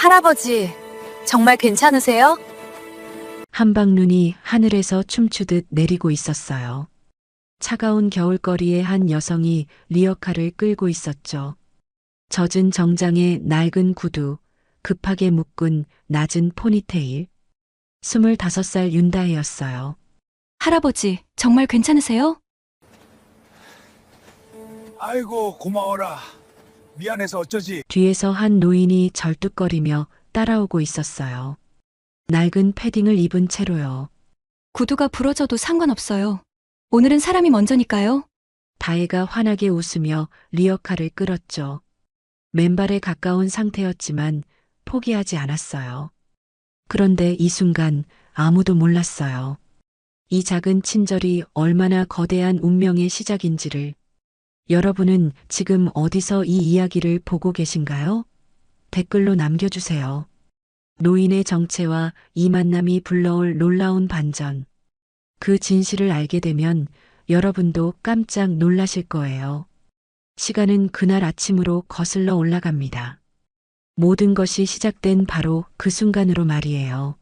할아버지, 정말 괜찮으세요? 한방눈이 하늘에서 춤추듯 내리고 있었어요. 차가운 겨울거리에 한 여성이 리어카를 끌고 있었죠. 젖은 정장에 낡은 구두, 급하게 묶은 낮은 포니테일. 25살 윤다혜였어요. 할아버지, 정말 괜찮으세요? 아이고 고마워라. 미안해서 어쩌지. 뒤에서 한 노인이 절뚝거리며 따라오고 있었어요. 낡은 패딩을 입은 채로요. 구두가 부러져도 상관없어요. 오늘은 사람이 먼저니까요. 다혜가 환하게 웃으며 리어카를 끌었죠. 맨발에 가까운 상태였지만 포기하지 않았어요. 그런데 이 순간 아무도 몰랐어요. 이 작은 친절이 얼마나 거대한 운명의 시작인지를. 여러분은 지금 어디서 이 이야기를 보고 계신가요? 댓글로 남겨주세요. 노인의 정체와 이 만남이 불러올 놀라운 반전. 그 진실을 알게 되면 여러분도 깜짝 놀라실 거예요. 시간은 그날 아침으로 거슬러 올라갑니다. 모든 것이 시작된 바로 그 순간으로 말이에요.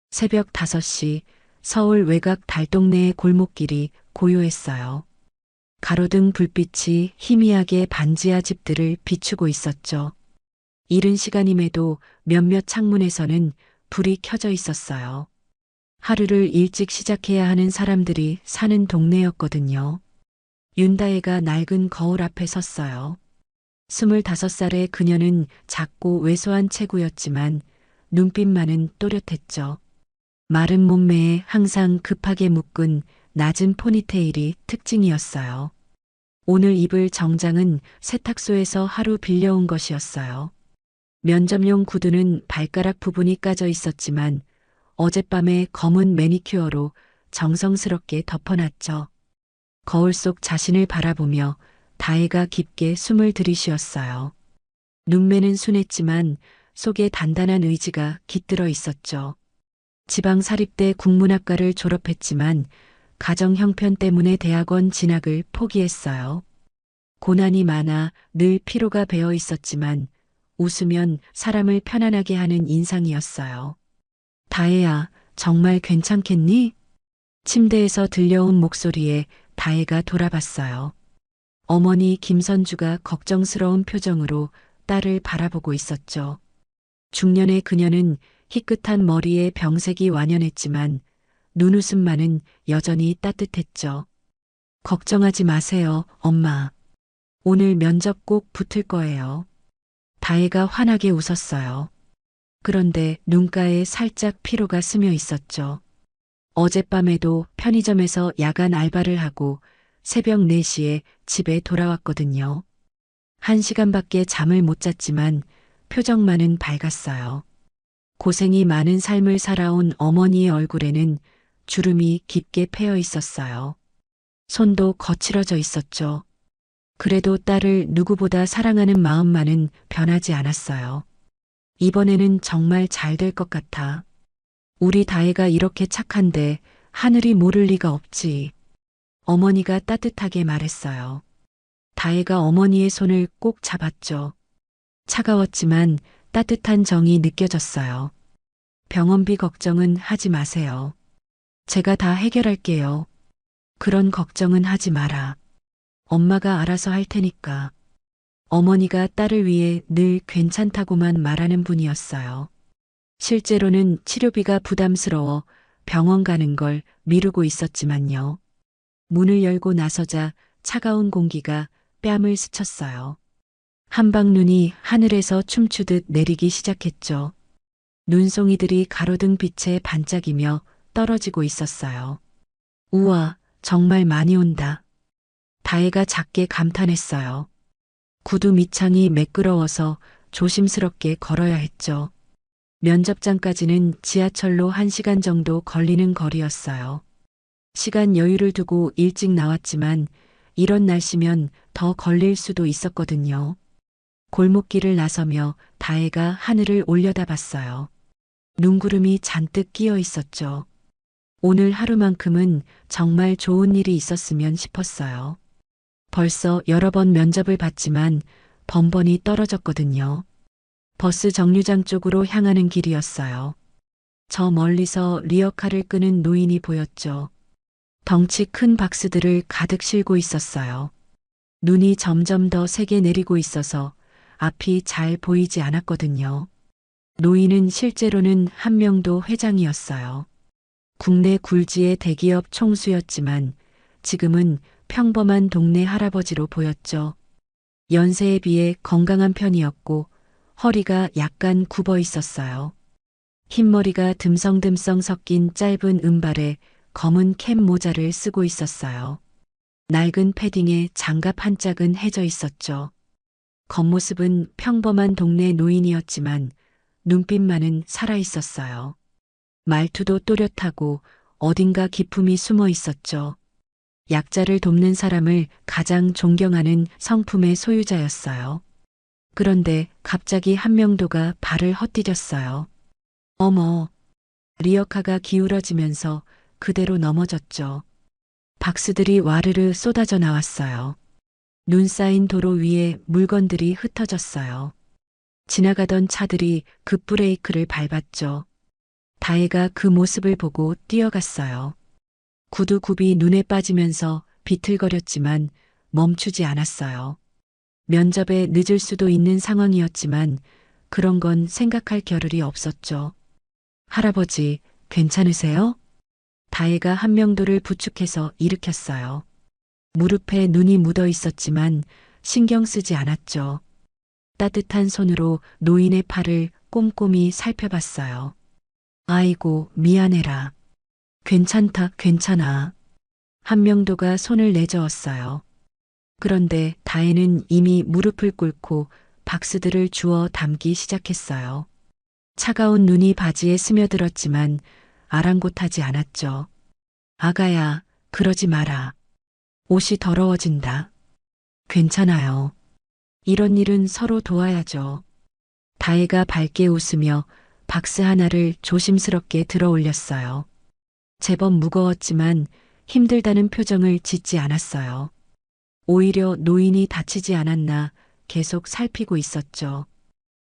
새벽 5시 서울 외곽 달동네의 골목길이 고요했어요. 가로등 불빛이 희미하게 반지하 집들을 비추고 있었죠. 이른 시간임에도 몇몇 창문에서는 불이 켜져 있었어요. 하루를 일찍 시작해야 하는 사람들이 사는 동네였거든요. 윤다혜가 낡은 거울 앞에 섰어요. 25살의 그녀는 작고 왜소한 체구였지만 눈빛만은 또렷했죠. 마른 몸매에 항상 급하게 묶은 낮은 포니테일이 특징이었어요. 오늘 입을 정장은 세탁소에서 하루 빌려온 것이었어요. 면접용 구두는 발가락 부분이 까져 있었지만 어젯밤에 검은 매니큐어로 정성스럽게 덮어놨죠. 거울 속 자신을 바라보며 다혜가 깊게 숨을 들이쉬었어요. 눈매는 순했지만 속에 단단한 의지가 깃들어 있었죠. 지방사립대 국문학과를 졸업했지만 가정 형편 때문에 대학원 진학을 포기했어요. 고난이 많아 늘 피로가 배어 있었지만 웃으면 사람을 편안하게 하는 인상이었어요. 다혜야, 정말 괜찮겠니? 침대에서 들려온 목소리에 다혜가 돌아봤어요. 어머니 김선주가 걱정스러운 표정으로 딸을 바라보고 있었죠. 중년의 그녀는 희끗한 머리에 병색이 완연했지만 눈웃음만은 여전히 따뜻했죠. 걱정하지 마세요, 엄마. 오늘 면접 꼭 붙을 거예요. 다혜가 환하게 웃었어요. 그런데 눈가에 살짝 피로가 스며 있었죠. 어젯밤에도 편의점에서 야간 알바를 하고 새벽 4시에 집에 돌아왔거든요. 1시간밖에 잠을 못 잤지만 표정만은 밝았어요. 고생이 많은 삶을 살아온 어머니의 얼굴에는 주름이 깊게 패여 있었어요. 손도 거칠어져 있었죠. 그래도 딸을 누구보다 사랑하는 마음만은 변하지 않았어요. 이번에는 정말 잘 될 것 같아. 우리 다혜가 이렇게 착한데 하늘이 모를 리가 없지. 어머니가 따뜻하게 말했어요. 다혜가 어머니의 손을 꼭 잡았죠. 차가웠지만 따뜻한 정이 느껴졌어요. 병원비 걱정은 하지 마세요. 제가 다 해결할게요. 그런 걱정은 하지 마라. 엄마가 알아서 할 테니까. 어머니가 딸을 위해 늘 괜찮다고만 말하는 분이었어요. 실제로는 치료비가 부담스러워 병원 가는 걸 미루고 있었지만요. 문을 열고 나서자 차가운 공기가 뺨을 스쳤어요. 한방눈이 하늘에서 춤추듯 내리기 시작했죠. 눈송이들이 가로등 빛에 반짝이며 떨어지고 있었어요. 우와, 정말 많이 온다. 다혜가 작게 감탄했어요. 구두 밑창이 매끄러워서 조심스럽게 걸어야 했죠. 면접장까지는 지하철로 1시간 정도 걸리는 거리였어요. 시간 여유를 두고 일찍 나왔지만 이런 날씨면 더 걸릴 수도 있었거든요. 골목길을 나서며 다혜가 하늘을 올려다봤어요. 눈구름이 잔뜩 끼어 있었죠. 오늘 하루만큼은 정말 좋은 일이 있었으면 싶었어요. 벌써 여러 번 면접을 봤지만 번번이 떨어졌거든요. 버스 정류장 쪽으로 향하는 길이었어요. 저 멀리서 리어카를 끄는 노인이 보였죠. 덩치 큰 박스들을 가득 싣고 있었어요. 눈이 점점 더 세게 내리고 있어서 앞이 잘 보이지 않았거든요. 노인은 실제로는 한명도 회장이었어요. 국내 굴지의 대기업 총수였지만 지금은 평범한 동네 할아버지로 보였죠. 연세에 비해 건강한 편이었고 허리가 약간 굽어 있었어요. 흰머리가 듬성듬성 섞인 짧은 은발에 검은 캡 모자를 쓰고 있었어요. 낡은 패딩에 장갑 한 짝은 해져 있었죠. 겉모습은 평범한 동네 노인이었지만 눈빛만은 살아 있었어요. 말투도 또렷하고 어딘가 기품이 숨어 있었죠. 약자를 돕는 사람을 가장 존경하는 성품의 소유자였어요. 그런데 갑자기 한명도가 발을 헛디뎠어요. 어머, 리어카가 기울어지면서 그대로 넘어졌죠. 박스들이 와르르 쏟아져 나왔어요. 눈 쌓인 도로 위에 물건들이 흩어졌어요. 지나가던 차들이 급브레이크를 밟았죠. 다혜가 그 모습을 보고 뛰어갔어요. 구두굽이 눈에 빠지면서 비틀거렸지만 멈추지 않았어요. 면접에 늦을 수도 있는 상황이었지만 그런 건 생각할 겨를이 없었죠. 할아버지, 괜찮으세요? 다혜가 한명도를 부축해서 일으켰어요. 무릎에 눈이 묻어 있었지만 신경 쓰지 않았죠. 따뜻한 손으로 노인의 팔을 꼼꼼히 살펴봤어요. 아이고, 미안해라. 괜찮다, 괜찮아. 한명도가 손을 내저었어요. 그런데 다혜는 이미 무릎을 꿇고 박스들을 주워 담기 시작했어요. 차가운 눈이 바지에 스며들었지만 아랑곳하지 않았죠. 아가야, 그러지 마라. 옷이 더러워진다. 괜찮아요. 이런 일은 서로 도와야죠. 다혜가 밝게 웃으며 박스 하나를 조심스럽게 들어 올렸어요. 제법 무거웠지만 힘들다는 표정을 짓지 않았어요. 오히려 노인이 다치지 않았나 계속 살피고 있었죠.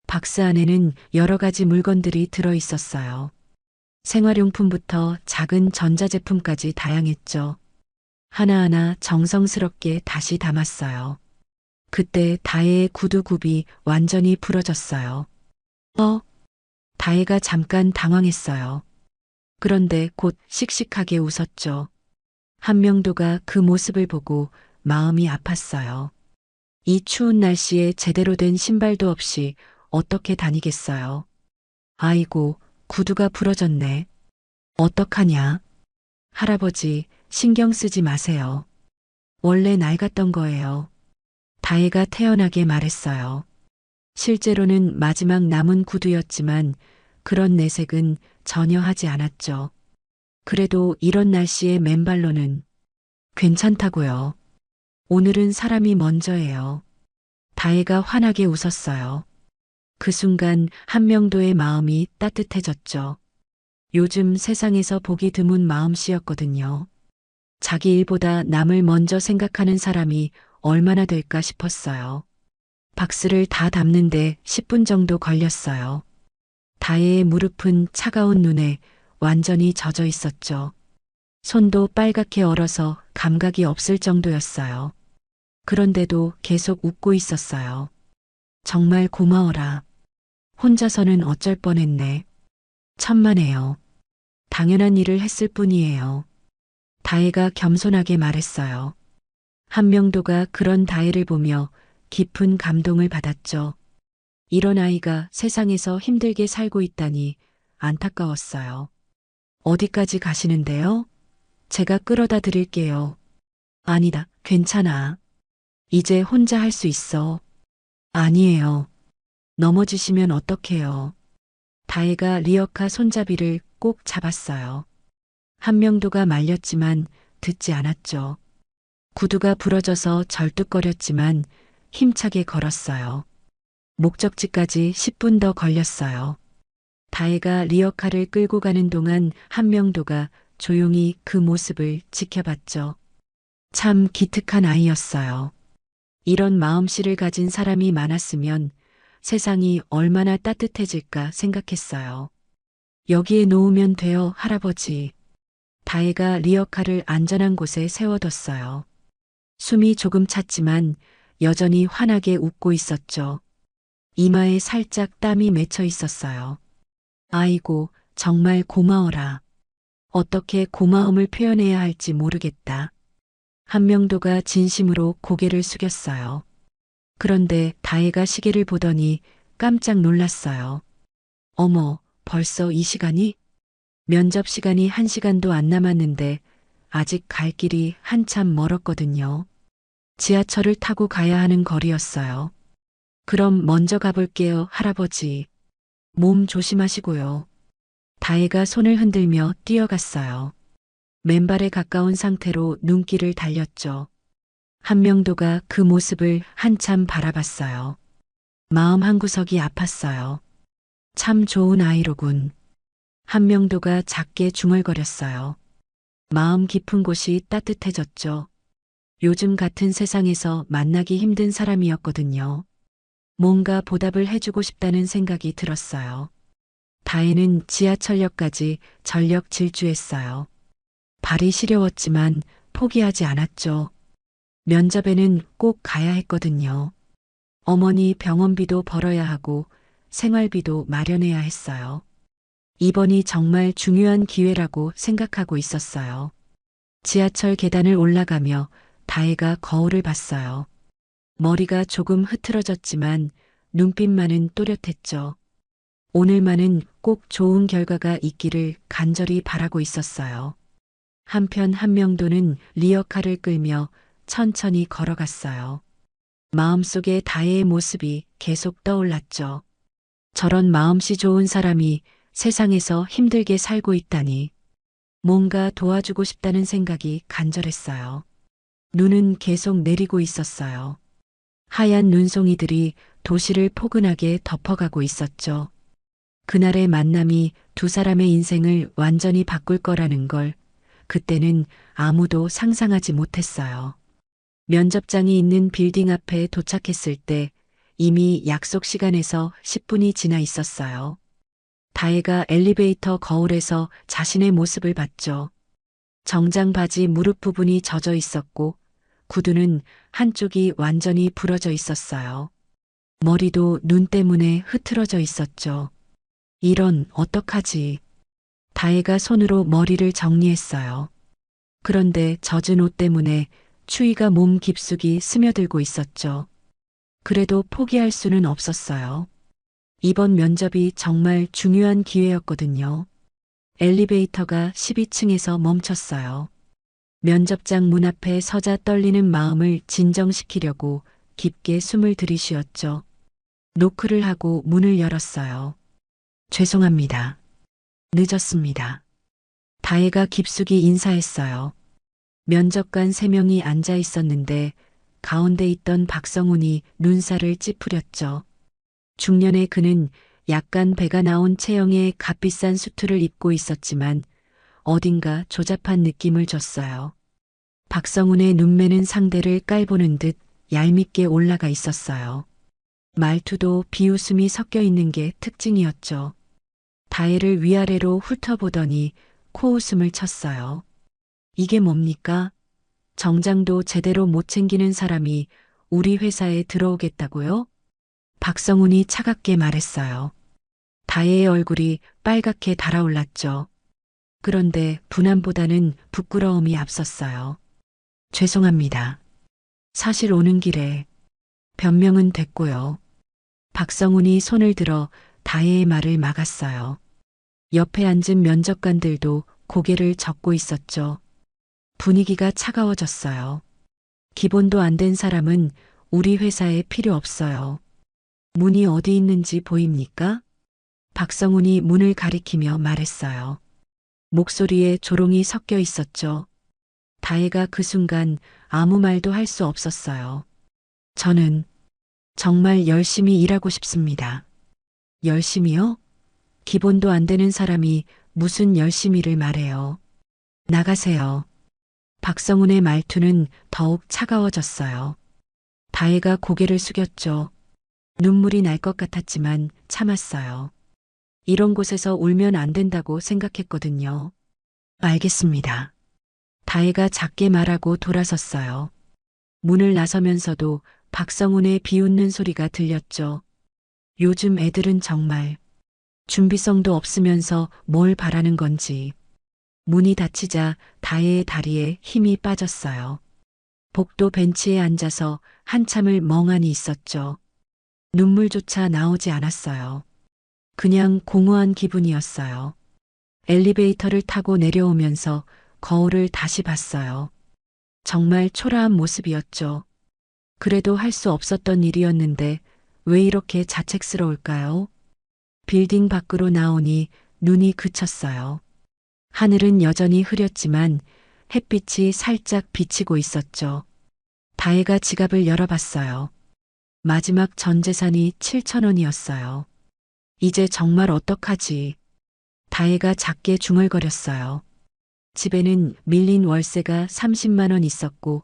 박스 안에는 여러 가지 물건들이 들어 있었어요. 생활용품부터 작은 전자제품까지 다양했죠. 하나하나 정성스럽게 다시 담았어요. 그때 다혜의 구두굽이 완전히 부러졌어요. 다혜가 잠깐 당황했어요. 그런데 곧 씩씩하게 웃었죠. 한명도가 그 모습을 보고 마음이 아팠어요. 이 추운 날씨에 제대로 된 신발도 없이 어떻게 다니겠어요. 아이고, 구두가 부러졌네. 어떡하냐. 할아버지, 신경 쓰지 마세요. 원래 낡았던 거예요. 다혜가 태연하게 말했어요. 실제로는 마지막 남은 구두였지만 그런 내색은 전혀 하지 않았죠. 그래도 이런 날씨에 맨발로는 괜찮다고요. 오늘은 사람이 먼저예요. 다혜가 환하게 웃었어요. 그 순간 한명도의 마음이 따뜻해졌죠. 요즘 세상에서 보기 드문 마음씨였거든요. 자기 일보다 남을 먼저 생각하는 사람이 얼마나 될까 싶었어요. 박스를 다 담는데 10분 정도 걸렸어요. 다혜의 무릎은 차가운 눈에 완전히 젖어 있었죠. 손도 빨갛게 얼어서 감각이 없을 정도였어요. 그런데도 계속 웃고 있었어요. 정말 고마워라. 혼자서는 어쩔 뻔했네. 천만에요. 당연한 일을 했을 뿐이에요. 다혜가 겸손하게 말했어요. 한명도가 그런 다혜를 보며 깊은 감동을 받았죠. 이런 아이가 세상에서 힘들게 살고 있다니 안타까웠어요. 어디까지 가시는데요? 제가 끌어다 드릴게요. 아니다, 괜찮아. 이제 혼자 할 수 있어. 아니에요. 넘어지시면 어떡해요. 다혜가 리어카 손잡이를 꼭 잡았어요. 한명도가 말렸지만 듣지 않았죠. 구두가 부러져서 절뚝거렸지만 힘차게 걸었어요. 목적지까지 10분 더 걸렸어요. 다혜가 리어카를 끌고 가는 동안 한명도가 조용히 그 모습을 지켜봤죠. 참 기특한 아이였어요. 이런 마음씨를 가진 사람이 많았으면 세상이 얼마나 따뜻해질까 생각했어요. 여기에 놓으면 돼요, 할아버지. 다혜가 리어카를 안전한 곳에 세워뒀어요. 숨이 조금 찼지만 여전히 환하게 웃고 있었죠. 이마에 살짝 땀이 맺혀 있었어요. 아이고, 정말 고마워라. 어떻게 고마움을 표현해야 할지 모르겠다. 한명도가 진심으로 고개를 숙였어요. 그런데 다혜가 시계를 보더니 깜짝 놀랐어요. 어머, 벌써 이 시간이? 면접 시간이 1시간도 안 남았는데 아직 갈 길이 한참 멀었거든요. 지하철을 타고 가야 하는 거리였어요. 그럼 먼저 가볼게요, 할아버지. 몸 조심하시고요. 다혜가 손을 흔들며 뛰어갔어요. 맨발에 가까운 상태로 눈길을 달렸죠. 한명도가 그 모습을 한참 바라봤어요. 마음 한구석이 아팠어요. 참 좋은 아이로군. 한명도가 작게 중얼거렸어요. 마음 깊은 곳이 따뜻해졌죠. 요즘 같은 세상에서 만나기 힘든 사람이었거든요. 뭔가 보답을 해주고 싶다는 생각이 들었어요. 다혜는 지하철역까지 전력 질주했어요. 발이 시려웠지만 포기하지 않았죠. 면접에는 꼭 가야 했거든요. 어머니 병원비도 벌어야 하고 생활비도 마련해야 했어요. 이번이 정말 중요한 기회라고 생각하고 있었어요. 지하철 계단을 올라가며 다혜가 거울을 봤어요. 머리가 조금 흐트러졌지만 눈빛만은 또렷했죠. 오늘만은 꼭 좋은 결과가 있기를 간절히 바라고 있었어요. 한편 한명도는 리어카를 끌며 천천히 걸어갔어요. 마음속에 다혜의 모습이 계속 떠올랐죠. 저런 마음씨 좋은 사람이 세상에서 힘들게 살고 있다니. 뭔가 도와주고 싶다는 생각이 간절했어요. 눈은 계속 내리고 있었어요. 하얀 눈송이들이 도시를 포근하게 덮어가고 있었죠. 그날의 만남이 두 사람의 인생을 완전히 바꿀 거라는 걸 그때는 아무도 상상하지 못했어요. 면접장이 있는 빌딩 앞에 도착했을 때 이미 약속 시간에서 10분이 지나 있었어요. 다혜가 엘리베이터 거울에서 자신의 모습을 봤죠. 정장 바지 무릎 부분이 젖어 있었고 구두는 한쪽이 완전히 부러져 있었어요. 머리도 눈 때문에 흐트러져 있었죠. 이런 어떡하지? 다혜가 손으로 머리를 정리했어요. 그런데 젖은 옷 때문에 추위가 몸 깊숙이 스며들고 있었죠. 그래도 포기할 수는 없었어요. 이번 면접이 정말 중요한 기회였거든요. 엘리베이터가 12층에서 멈췄어요. 면접장 문 앞에 서자 떨리는 마음을 진정시키려고 깊게 숨을 들이쉬었죠. 노크를 하고 문을 열었어요. 죄송합니다. 늦었습니다. 다혜가 깊숙이 인사했어요. 면접관 3명이 앉아 있었는데 가운데 있던 박성훈이 눈살을 찌푸렸죠. 중년의 그는 약간 배가 나온 체형의 값비싼 수트를 입고 있었지만 어딘가 조잡한 느낌을 줬어요. 박성훈의 눈매는 상대를 깔보는 듯 얄밉게 올라가 있었어요. 말투도 비웃음이 섞여 있는 게 특징이었죠. 다혜를 위아래로 훑어보더니 코웃음을 쳤어요. 이게 뭡니까? 정장도 제대로 못 챙기는 사람이 우리 회사에 들어오겠다고요? 박성훈이 차갑게 말했어요. 다혜의 얼굴이 빨갛게 달아올랐죠. 그런데 분함보다는 부끄러움이 앞섰어요. 죄송합니다. 사실 오는 길에 변명은 됐고요. 박성훈이 손을 들어 다혜의 말을 막았어요. 옆에 앉은 면접관들도 고개를 젓고 있었죠. 분위기가 차가워졌어요. 기본도 안 된 사람은 우리 회사에 필요 없어요. 문이 어디 있는지 보입니까? 박성훈이 문을 가리키며 말했어요. 목소리에 조롱이 섞여 있었죠. 다혜가 그 순간 아무 말도 할 수 없었어요. 저는 정말 열심히 일하고 싶습니다. 열심히요? 기본도 안 되는 사람이 무슨 열심히를 말해요. 나가세요. 박성훈의 말투는 더욱 차가워졌어요. 다혜가 고개를 숙였죠. 눈물이 날 것 같았지만 참았어요. 이런 곳에서 울면 안 된다고 생각했거든요. 알겠습니다. 다혜가 작게 말하고 돌아섰어요. 문을 나서면서도 박성훈의 비웃는 소리가 들렸죠. 요즘 애들은 정말 준비성도 없으면서 뭘 바라는 건지. 문이 닫히자 다혜의 다리에 힘이 빠졌어요. 복도 벤치에 앉아서 한참을 멍하니 있었죠. 눈물조차 나오지 않았어요. 그냥 공허한 기분이었어요. 엘리베이터를 타고 내려오면서 거울을 다시 봤어요. 정말 초라한 모습이었죠. 그래도 할 수 없었던 일이었는데 왜 이렇게 자책스러울까요? 빌딩 밖으로 나오니 눈이 그쳤어요. 하늘은 여전히 흐렸지만 햇빛이 살짝 비치고 있었죠. 다혜가 지갑을 열어봤어요. 마지막 전 재산이 7,000원이었어요. 이제 정말 어떡하지? 다혜가 작게 중얼거렸어요. 집에는 밀린 월세가 30만 원 있었고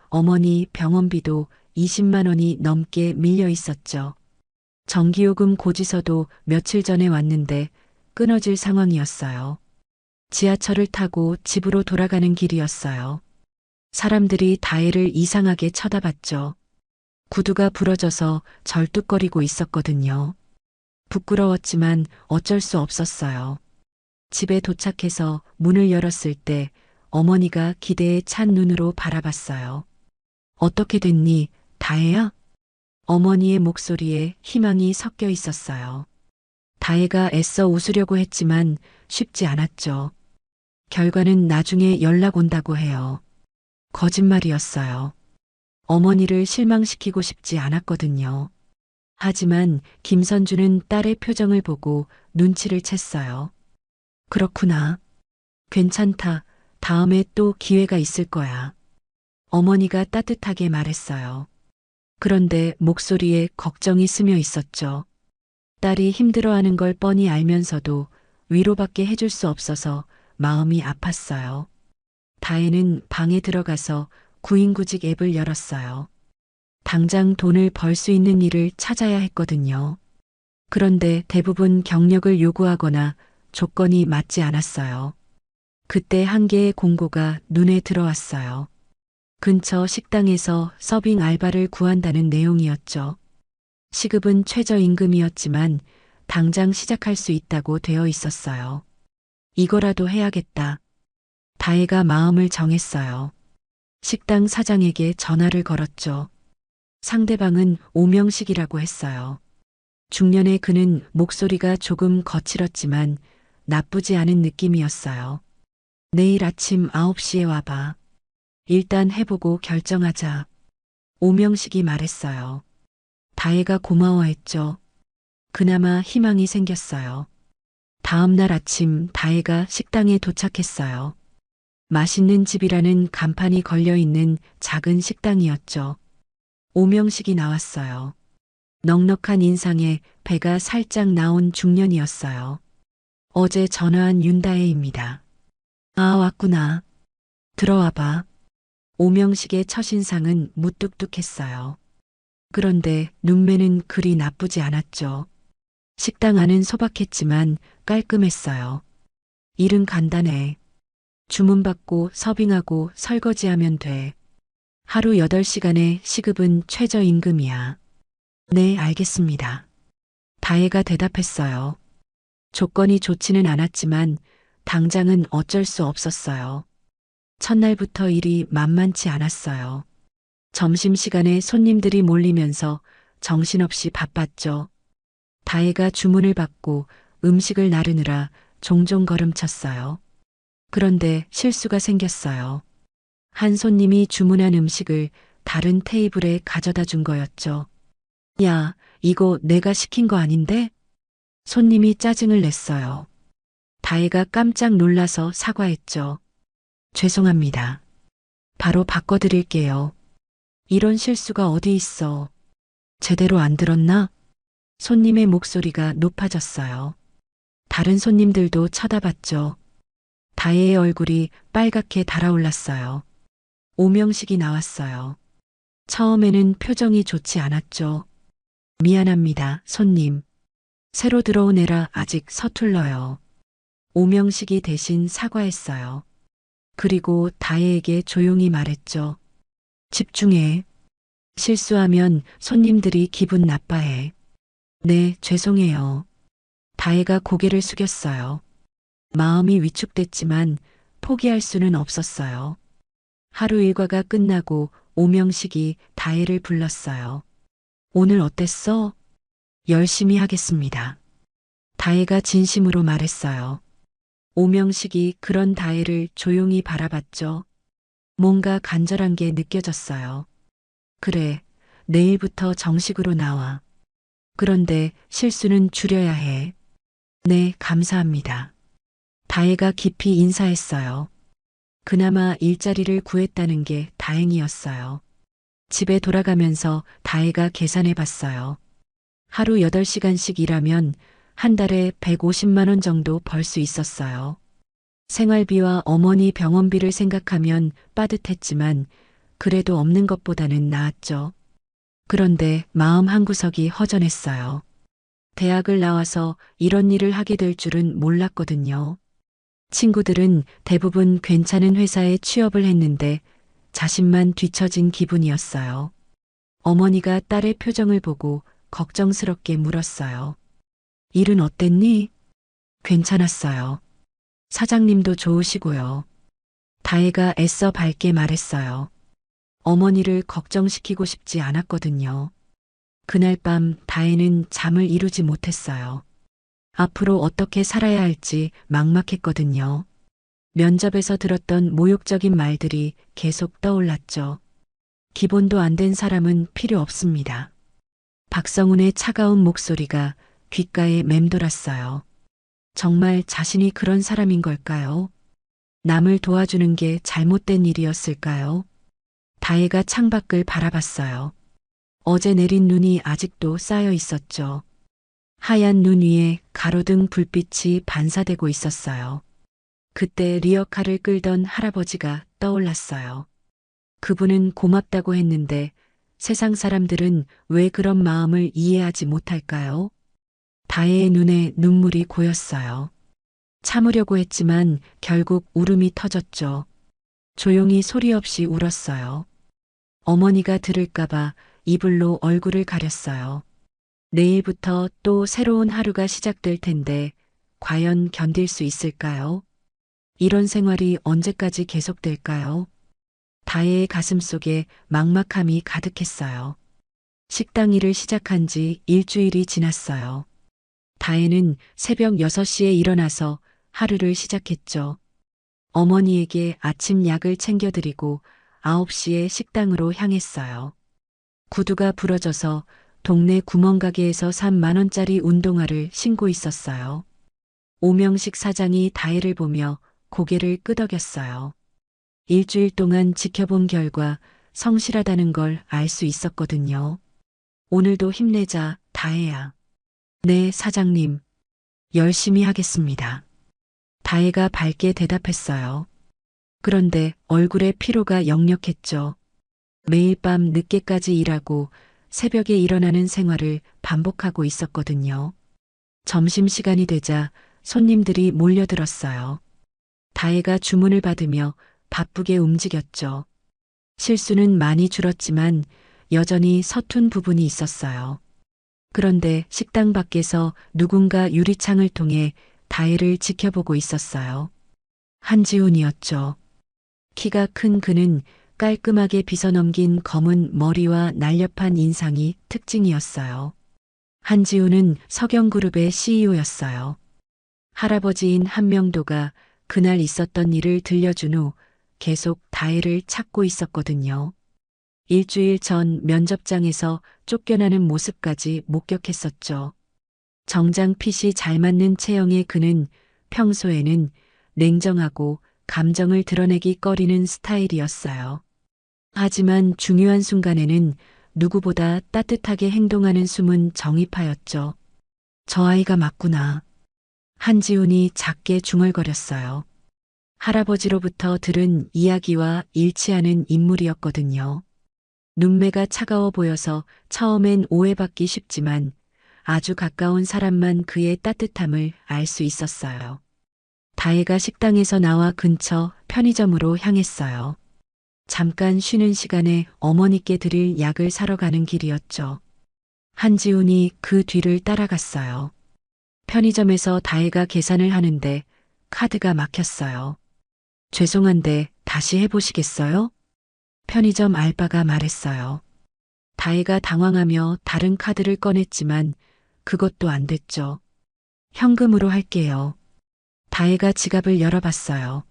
어머니 병원비도 20만 원이 넘게 밀려 있었죠. 전기요금 고지서도 며칠 전에 왔는데 끊어질 상황이었어요. 지하철을 타고 집으로 돌아가는 길이었어요. 사람들이 다혜를 이상하게 쳐다봤죠. 구두가 부러져서 절뚝거리고 있었거든요. 부끄러웠지만 어쩔 수 없었어요. 집에 도착해서 문을 열었을 때 어머니가 기대에 찬 눈으로 바라봤어요. 어떻게 됐니, 다혜야? 어머니의 목소리에 희망이 섞여 있었어요. 다혜가 애써 웃으려고 했지만 쉽지 않았죠. 결과는 나중에 연락 온다고 해요. 거짓말이었어요. 어머니를 실망시키고 싶지 않았거든요. 하지만 김선주는 딸의 표정을 보고 눈치를 챘어요. 그렇구나. 괜찮다. 다음에 또 기회가 있을 거야. 어머니가 따뜻하게 말했어요. 그런데 목소리에 걱정이 스며 있었죠. 딸이 힘들어하는 걸 뻔히 알면서도 위로밖에 해줄 수 없어서 마음이 아팠어요. 다혜는 방에 들어가서 구인구직 앱을 열었어요. 당장 돈을 벌 수 있는 일을 찾아야 했거든요. 그런데 대부분 경력을 요구하거나 조건이 맞지 않았어요. 그때 한 개의 공고가 눈에 들어왔어요. 근처 식당에서 서빙 알바를 구한다는 내용이었죠. 시급은 최저임금이었지만 당장 시작할 수 있다고 되어 있었어요. 이거라도 해야겠다. 다혜가 마음을 정했어요. 식당 사장에게 전화를 걸었죠. 상대방은 오명식이라고 했어요. 중년의 그는 목소리가 조금 거칠었지만 나쁘지 않은 느낌이었어요. 내일 아침 9시에 와봐. 일단 해보고 결정하자. 오명식이 말했어요. 다혜가 고마워했죠. 그나마 희망이 생겼어요. 다음 날 아침 다혜가 식당에 도착했어요. 맛있는 집이라는 간판이 걸려있는 작은 식당이었죠. 오명식이 나왔어요. 넉넉한 인상에 배가 살짝 나온 중년이었어요. 어제 전화한 윤다혜입니다. 아, 왔구나. 들어와봐. 오명식의 첫인상은 무뚝뚝했어요. 그런데 눈매는 그리 나쁘지 않았죠. 식당 안은 소박했지만 깔끔했어요. 일은 간단해. 주문받고 서빙하고 설거지하면 돼. 하루 8시간에 시급은 최저임금이야. 네, 알겠습니다. 다혜가 대답했어요. 조건이 좋지는 않았지만 당장은 어쩔 수 없었어요. 첫날부터 일이 만만치 않았어요. 점심시간에 손님들이 몰리면서 정신없이 바빴죠. 다혜가 주문을 받고 음식을 나르느라 종종 걸음쳤어요. 그런데 실수가 생겼어요. 한 손님이 주문한 음식을 다른 테이블에 가져다 준 거였죠. 야, 이거 내가 시킨 거 아닌데? 손님이 짜증을 냈어요. 다혜가 깜짝 놀라서 사과했죠. 죄송합니다. 바로 바꿔드릴게요. 이런 실수가 어디 있어. 제대로 안 들었나? 손님의 목소리가 높아졌어요. 다른 손님들도 쳐다봤죠. 다혜의 얼굴이 빨갛게 달아올랐어요. 오명식이 나왔어요. 처음에는 표정이 좋지 않았죠. 미안합니다, 손님. 새로 들어온 애라 아직 서툴러요. 오명식이 대신 사과했어요. 그리고 다혜에게 조용히 말했죠. 집중해. 실수하면 손님들이 기분 나빠해. 네, 죄송해요. 다혜가 고개를 숙였어요. 마음이 위축됐지만 포기할 수는 없었어요. 하루 일과가 끝나고 오명식이 다혜를 불렀어요. 오늘 어땠어? 열심히 하겠습니다. 다혜가 진심으로 말했어요. 오명식이 그런 다혜를 조용히 바라봤죠. 뭔가 간절한 게 느껴졌어요. 그래, 내일부터 정식으로 나와. 그런데 실수는 줄여야 해. 네, 감사합니다. 다혜가 깊이 인사했어요. 그나마 일자리를 구했다는 게 다행이었어요. 집에 돌아가면서 다혜가 계산해 봤어요. 하루 8시간씩 일하면 한 달에 150만 원 정도 벌 수 있었어요. 생활비와 어머니 병원비를 생각하면 빠듯했지만 그래도 없는 것보다는 나았죠. 그런데 마음 한구석이 허전했어요. 대학을 나와서 이런 일을 하게 될 줄은 몰랐거든요. 친구들은 대부분 괜찮은 회사에 취업을 했는데 자신만 뒤처진 기분이었어요. 어머니가 딸의 표정을 보고 걱정스럽게 물었어요. 일은 어땠니? 괜찮았어요. 사장님도 좋으시고요. 다혜가 애써 밝게 말했어요. 어머니를 걱정시키고 싶지 않았거든요. 그날 밤 다혜는 잠을 이루지 못했어요. 앞으로 어떻게 살아야 할지 막막했거든요. 면접에서 들었던 모욕적인 말들이 계속 떠올랐죠. 기본도 안 된 사람은 필요 없습니다. 박성훈의 차가운 목소리가 귓가에 맴돌았어요. 정말 자신이 그런 사람인 걸까요? 남을 도와주는 게 잘못된 일이었을까요? 다혜가 창밖을 바라봤어요. 어제 내린 눈이 아직도 쌓여 있었죠. 하얀 눈 위에 가로등 불빛이 반사되고 있었어요. 그때 리어카를 끌던 할아버지가 떠올랐어요. 그분은 고맙다고 했는데 세상 사람들은 왜 그런 마음을 이해하지 못할까요? 다혜의 눈에 눈물이 고였어요. 참으려고 했지만 결국 울음이 터졌죠. 조용히 소리 없이 울었어요. 어머니가 들을까봐 이불로 얼굴을 가렸어요. 내일부터 또 새로운 하루가 시작될 텐데 과연 견딜 수 있을까요? 이런 생활이 언제까지 계속될까요? 다혜의 가슴 속에 막막함이 가득했어요. 식당 일을 시작한 지 일주일이 지났어요. 다혜는 새벽 6시에 일어나서 하루를 시작했죠. 어머니에게 아침 약을 챙겨드리고 9시에 식당으로 향했어요. 구두가 부러져서 동네 구멍가게에서 산 10,000원짜리 운동화를 신고 있었어요. 오명식 사장이 다혜를 보며 고개를 끄덕였어요. 일주일 동안 지켜본 결과 성실하다는 걸 알 수 있었거든요. 오늘도 힘내자, 다혜야. 네, 사장님. 열심히 하겠습니다. 다혜가 밝게 대답했어요. 그런데 얼굴에 피로가 역력했죠. 매일 밤 늦게까지 일하고 새벽에 일어나는 생활을 반복하고 있었거든요. 점심시간이 되자 손님들이 몰려들었어요. 다혜가 주문을 받으며 바쁘게 움직였죠. 실수는 많이 줄었지만 여전히 서툰 부분이 있었어요. 그런데 식당 밖에서 누군가 유리창을 통해 다혜를 지켜보고 있었어요. 한지훈이었죠. 키가 큰 그는 깔끔하게 빗어넘긴 검은 머리와 날렵한 인상이 특징이었어요. 한지훈은 석영그룹의 CEO였어요. 할아버지인 한명도가 그날 있었던 일을 들려준 후 계속 다혜를 찾고 있었거든요. 일주일 전 면접장에서 쫓겨나는 모습까지 목격했었죠. 정장 핏이 잘 맞는 체형의 그는 평소에는 냉정하고 감정을 드러내기 꺼리는 스타일이었어요. 하지만 중요한 순간에는 누구보다 따뜻하게 행동하는 숨은 정의파였죠. 저 아이가 맞구나. 한지훈이 작게 중얼거렸어요. 할아버지로부터 들은 이야기와 일치하는 인물이었거든요. 눈매가 차가워 보여서 처음엔 오해받기 쉽지만 아주 가까운 사람만 그의 따뜻함을 알 수 있었어요. 다혜가 식당에서 나와 근처 편의점으로 향했어요. 잠깐 쉬는 시간에 어머니께 드릴 약을 사러 가는 길이었죠. 한지훈이 그 뒤를 따라갔어요. 편의점에서 다혜가 계산을 하는데 카드가 막혔어요. 죄송한데 다시 해보시겠어요? 편의점 알바가 말했어요. 다혜가 당황하며 다른 카드를 꺼냈지만 그것도 안 됐죠. 현금으로 할게요. 다혜가 지갑을 열어봤어요.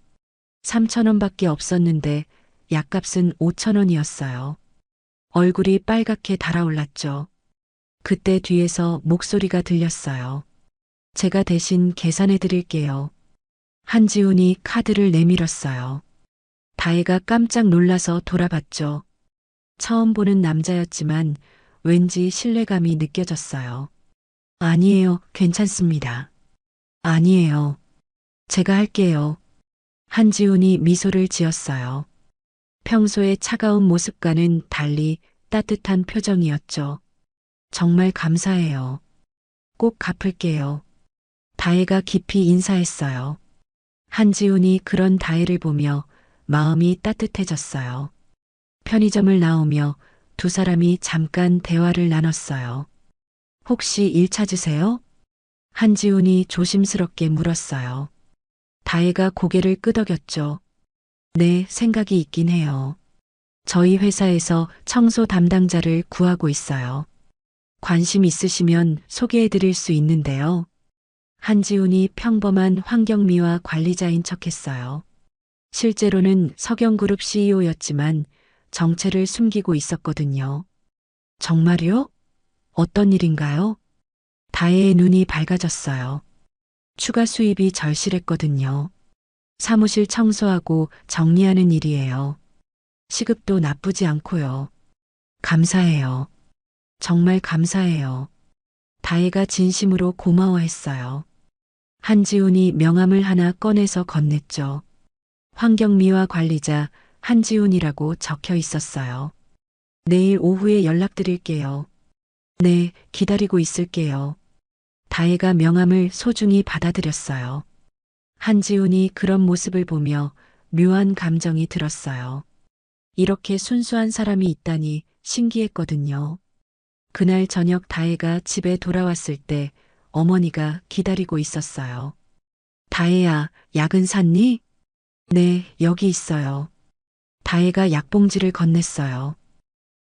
3,000원밖에 없었는데 약값은 5,000원이었어요. 얼굴이 빨갛게 달아올랐죠. 그때 뒤에서 목소리가 들렸어요. 제가 대신 계산해 드릴게요. 한지훈이 카드를 내밀었어요. 다혜가 깜짝 놀라서 돌아봤죠. 처음 보는 남자였지만 왠지 신뢰감이 느껴졌어요. 아니에요, 괜찮습니다. 아니에요. 제가 할게요. 한지훈이 미소를 지었어요. 평소의 차가운 모습과는 달리 따뜻한 표정이었죠. 정말 감사해요. 꼭 갚을게요. 다혜가 깊이 인사했어요. 한지훈이 그런 다혜를 보며 마음이 따뜻해졌어요. 편의점을 나오며 두 사람이 잠깐 대화를 나눴어요. 혹시 일 찾으세요? 한지훈이 조심스럽게 물었어요. 다혜가 고개를 끄덕였죠. 네, 생각이 있긴 해요. 저희 회사에서 청소 담당자를 구하고 있어요. 관심 있으시면 소개해 드릴 수 있는데요. 한지훈이 평범한 환경미화 관리자인 척했어요. 실제로는 석영그룹 CEO였지만 정체를 숨기고 있었거든요. 정말요? 어떤 일인가요? 다혜의 눈이 밝아졌어요. 추가 수입이 절실했거든요. 사무실 청소하고 정리하는 일이에요. 시급도 나쁘지 않고요. 감사해요. 정말 감사해요. 다혜가 진심으로 고마워했어요. 한지훈이 명함을 하나 꺼내서 건넸죠. 환경미화 관리자 한지훈이라고 적혀 있었어요. 내일 오후에 연락드릴게요. 네, 기다리고 있을게요. 다혜가 명함을 소중히 받아들였어요. 한지훈이 그런 모습을 보며 묘한 감정이 들었어요. 이렇게 순수한 사람이 있다니 신기했거든요. 그날 저녁 다혜가 집에 돌아왔을 때 어머니가 기다리고 있었어요. 다혜야, 약은 샀니? 네, 여기 있어요. 다혜가 약봉지를 건넸어요.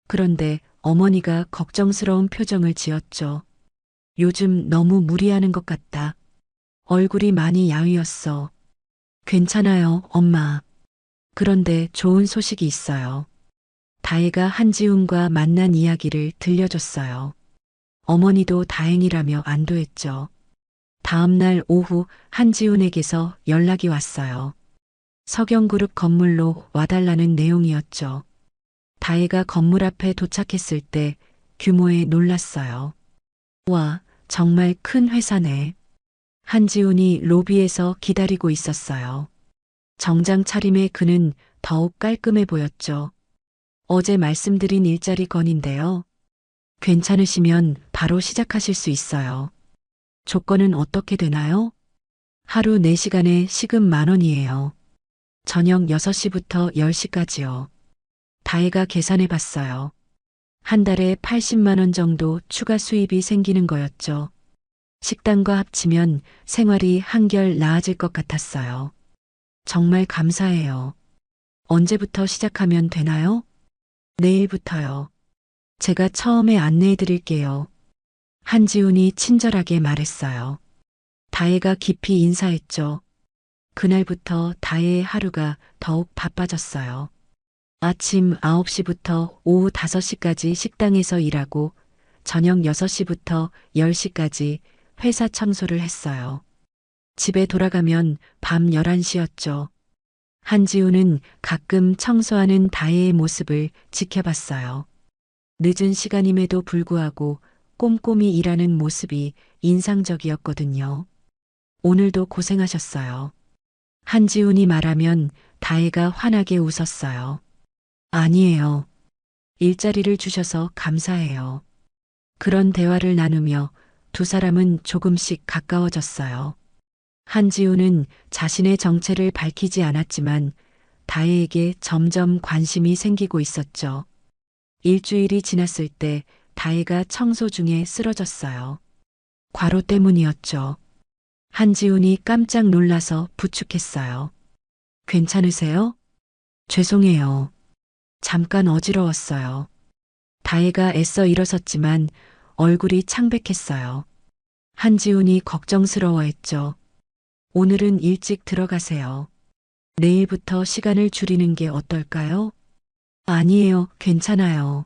그런데 어머니가 걱정스러운 표정을 지었죠. 요즘 너무 무리하는 것 같다. 얼굴이 많이 야위었어. 괜찮아요, 엄마. 그런데 좋은 소식이 있어요. 다혜가 한지훈과 만난 이야기를 들려줬어요. 어머니도 다행이라며 안도했죠. 다음 날 오후 한지훈에게서 연락이 왔어요. 석영그룹 건물로 와달라는 내용이었죠. 다혜가 건물 앞에 도착했을 때 규모에 놀랐어요. 와, 정말 큰 회사네. 한지훈이 로비에서 기다리고 있었어요. 정장 차림의 그는 더욱 깔끔해 보였죠. 어제 말씀드린 일자리 건인데요. 괜찮으시면 바로 시작하실 수 있어요. 조건은 어떻게 되나요? 하루 4시간에 시급 10,000원이에요. 저녁 6시부터 10시까지요. 다혜가 계산해 봤어요. 한 달에 80만 원 정도 추가 수입이 생기는 거였죠. 식당과 합치면 생활이 한결 나아질 것 같았어요. 정말 감사해요. 언제부터 시작하면 되나요? 내일부터요. 제가 처음에 안내해 드릴게요. 한지훈이 친절하게 말했어요. 다혜가 깊이 인사했죠. 그날부터 다혜의 하루가 더욱 바빠졌어요. 아침 9시부터 오후 5시까지 식당에서 일하고 저녁 6시부터 10시까지 회사 청소를 했어요. 집에 돌아가면 밤 11시였죠. 한지훈은 가끔 청소하는 다혜의 모습을 지켜봤어요. 늦은 시간임에도 불구하고 꼼꼼히 일하는 모습이 인상적이었거든요. 오늘도 고생하셨어요. 한지훈이 말하면 다혜가 환하게 웃었어요. 아니에요. 일자리를 주셔서 감사해요. 그런 대화를 나누며 두 사람은 조금씩 가까워졌어요. 한지우는 자신의 정체를 밝히지 않았지만 다혜에게 점점 관심이 생기고 있었죠. 일주일이 지났을 때 다혜가 청소 중에 쓰러졌어요. 과로 때문이었죠. 한지훈이 깜짝 놀라서 부축했어요. 괜찮으세요? 죄송해요. 잠깐 어지러웠어요. 다혜가 애써 일어섰지만 얼굴이 창백했어요. 한지훈이 걱정스러워했죠. 오늘은 일찍 들어가세요. 내일부터 시간을 줄이는 게 어떨까요? 아니에요, 괜찮아요.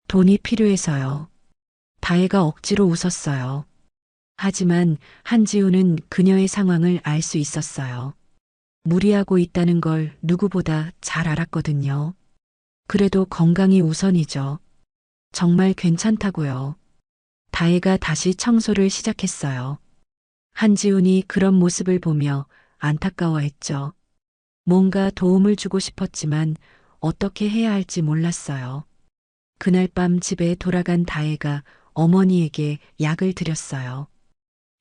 돈이 필요해서요. 다혜가 억지로 웃었어요. 하지만 한지우는 그녀의 상황을 알 수 있었어요. 무리하고 있다는 걸 누구보다 잘 알았거든요. 그래도 건강이 우선이죠. 정말 괜찮다고요. 다혜가 다시 청소를 시작했어요. 한지훈이 그런 모습을 보며 안타까워했죠. 뭔가 도움을 주고 싶었지만 어떻게 해야 할지 몰랐어요. 그날 밤 집에 돌아간 다혜가 어머니에게 약을 드렸어요.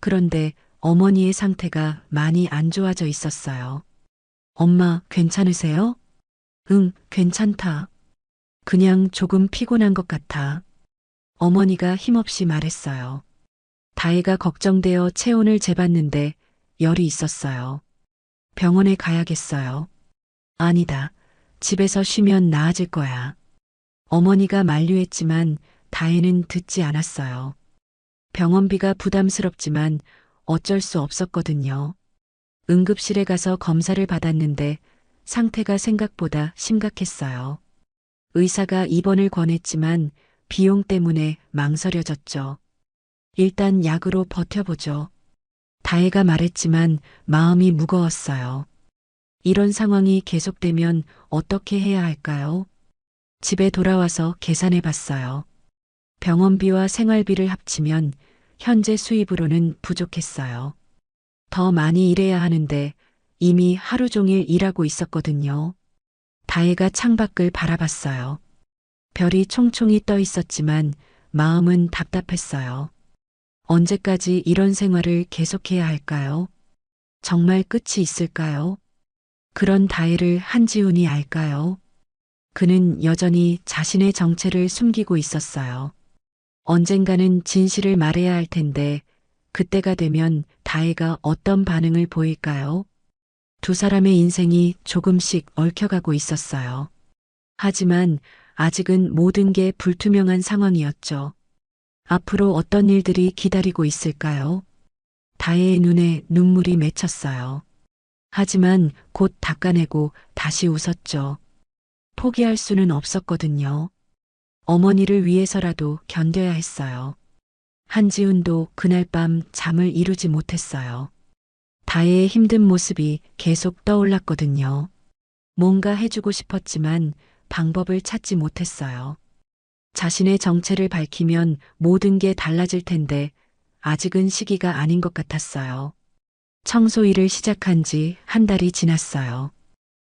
그런데 어머니의 상태가 많이 안 좋아져 있었어요. 엄마, 괜찮으세요? 응, 괜찮다. 그냥 조금 피곤한 것 같아. 어머니가 힘없이 말했어요. 다혜가 걱정되어 체온을 재봤는데 열이 있었어요. 병원에 가야겠어요. 아니다. 집에서 쉬면 나아질 거야. 어머니가 만류했지만 다혜는 듣지 않았어요. 병원비가 부담스럽지만 어쩔 수 없었거든요. 응급실에 가서 검사를 받았는데 상태가 생각보다 심각했어요. 의사가 입원을 권했지만 비용 때문에 망설여졌죠. 일단 약으로 버텨보죠. 다혜가 말했지만 마음이 무거웠어요. 이런 상황이 계속되면 어떻게 해야 할까요? 집에 돌아와서 계산해 봤어요. 병원비와 생활비를 합치면 현재 수입으로는 부족했어요. 더 많이 일해야 하는데 이미 하루 종일 일하고 있었거든요. 다혜가 창밖을 바라봤어요. 별이 총총히 떠 있었지만 마음은 답답했어요. 언제까지 이런 생활을 계속해야 할까요? 정말 끝이 있을까요? 그런 다혜를 한지훈이 알까요? 그는 여전히 자신의 정체를 숨기고 있었어요. 언젠가는 진실을 말해야 할 텐데 그때가 되면 다혜가 어떤 반응을 보일까요? 두 사람의 인생이 조금씩 얽혀가고 있었어요. 하지만 아직은 모든 게 불투명한 상황이었죠. 앞으로 어떤 일들이 기다리고 있을까요? 다혜의 눈에 눈물이 맺혔어요. 하지만 곧 닦아내고 다시 웃었죠. 포기할 수는 없었거든요. 어머니를 위해서라도 견뎌야 했어요. 한지훈도 그날 밤 잠을 이루지 못했어요. 다혜의 힘든 모습이 계속 떠올랐거든요. 뭔가 해주고 싶었지만 방법을 찾지 못했어요. 자신의 정체를 밝히면 모든 게 달라질 텐데 아직은 시기가 아닌 것 같았어요. 청소 일을 시작한 지 한 달이 지났어요.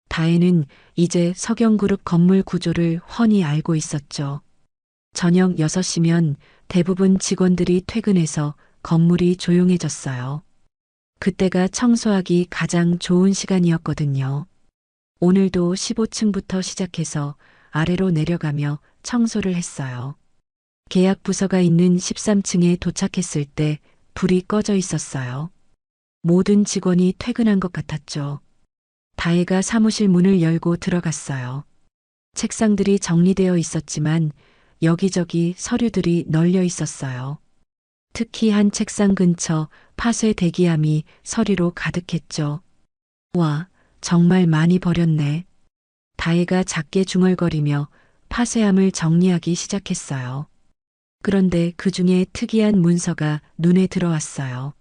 다혜는 이제 석영그룹 건물 구조를 훤히 알고 있었죠. 저녁 6시면 대부분 직원들이 퇴근해서 건물이 조용해졌어요. 그때가 청소하기 가장 좋은 시간이었거든요. 오늘도 15층부터 시작해서 아래로 내려가며 청소를 했어요. 계약 부서가 있는 13층에 도착했을 때 불이 꺼져 있었어요. 모든 직원이 퇴근한 것 같았죠. 다혜가 사무실 문을 열고 들어갔어요. 책상들이 정리되어 있었지만 여기저기 서류들이 널려 있었어요. 특히 한 책상 근처 파쇄 대기함이 서류로 가득했죠. 와, 정말 많이 버렸네. 다혜가 작게 중얼거리며 파쇄함을 정리하기 시작했어요. 그런데 그 중에 특이한 문서가 눈에 들어왔어요.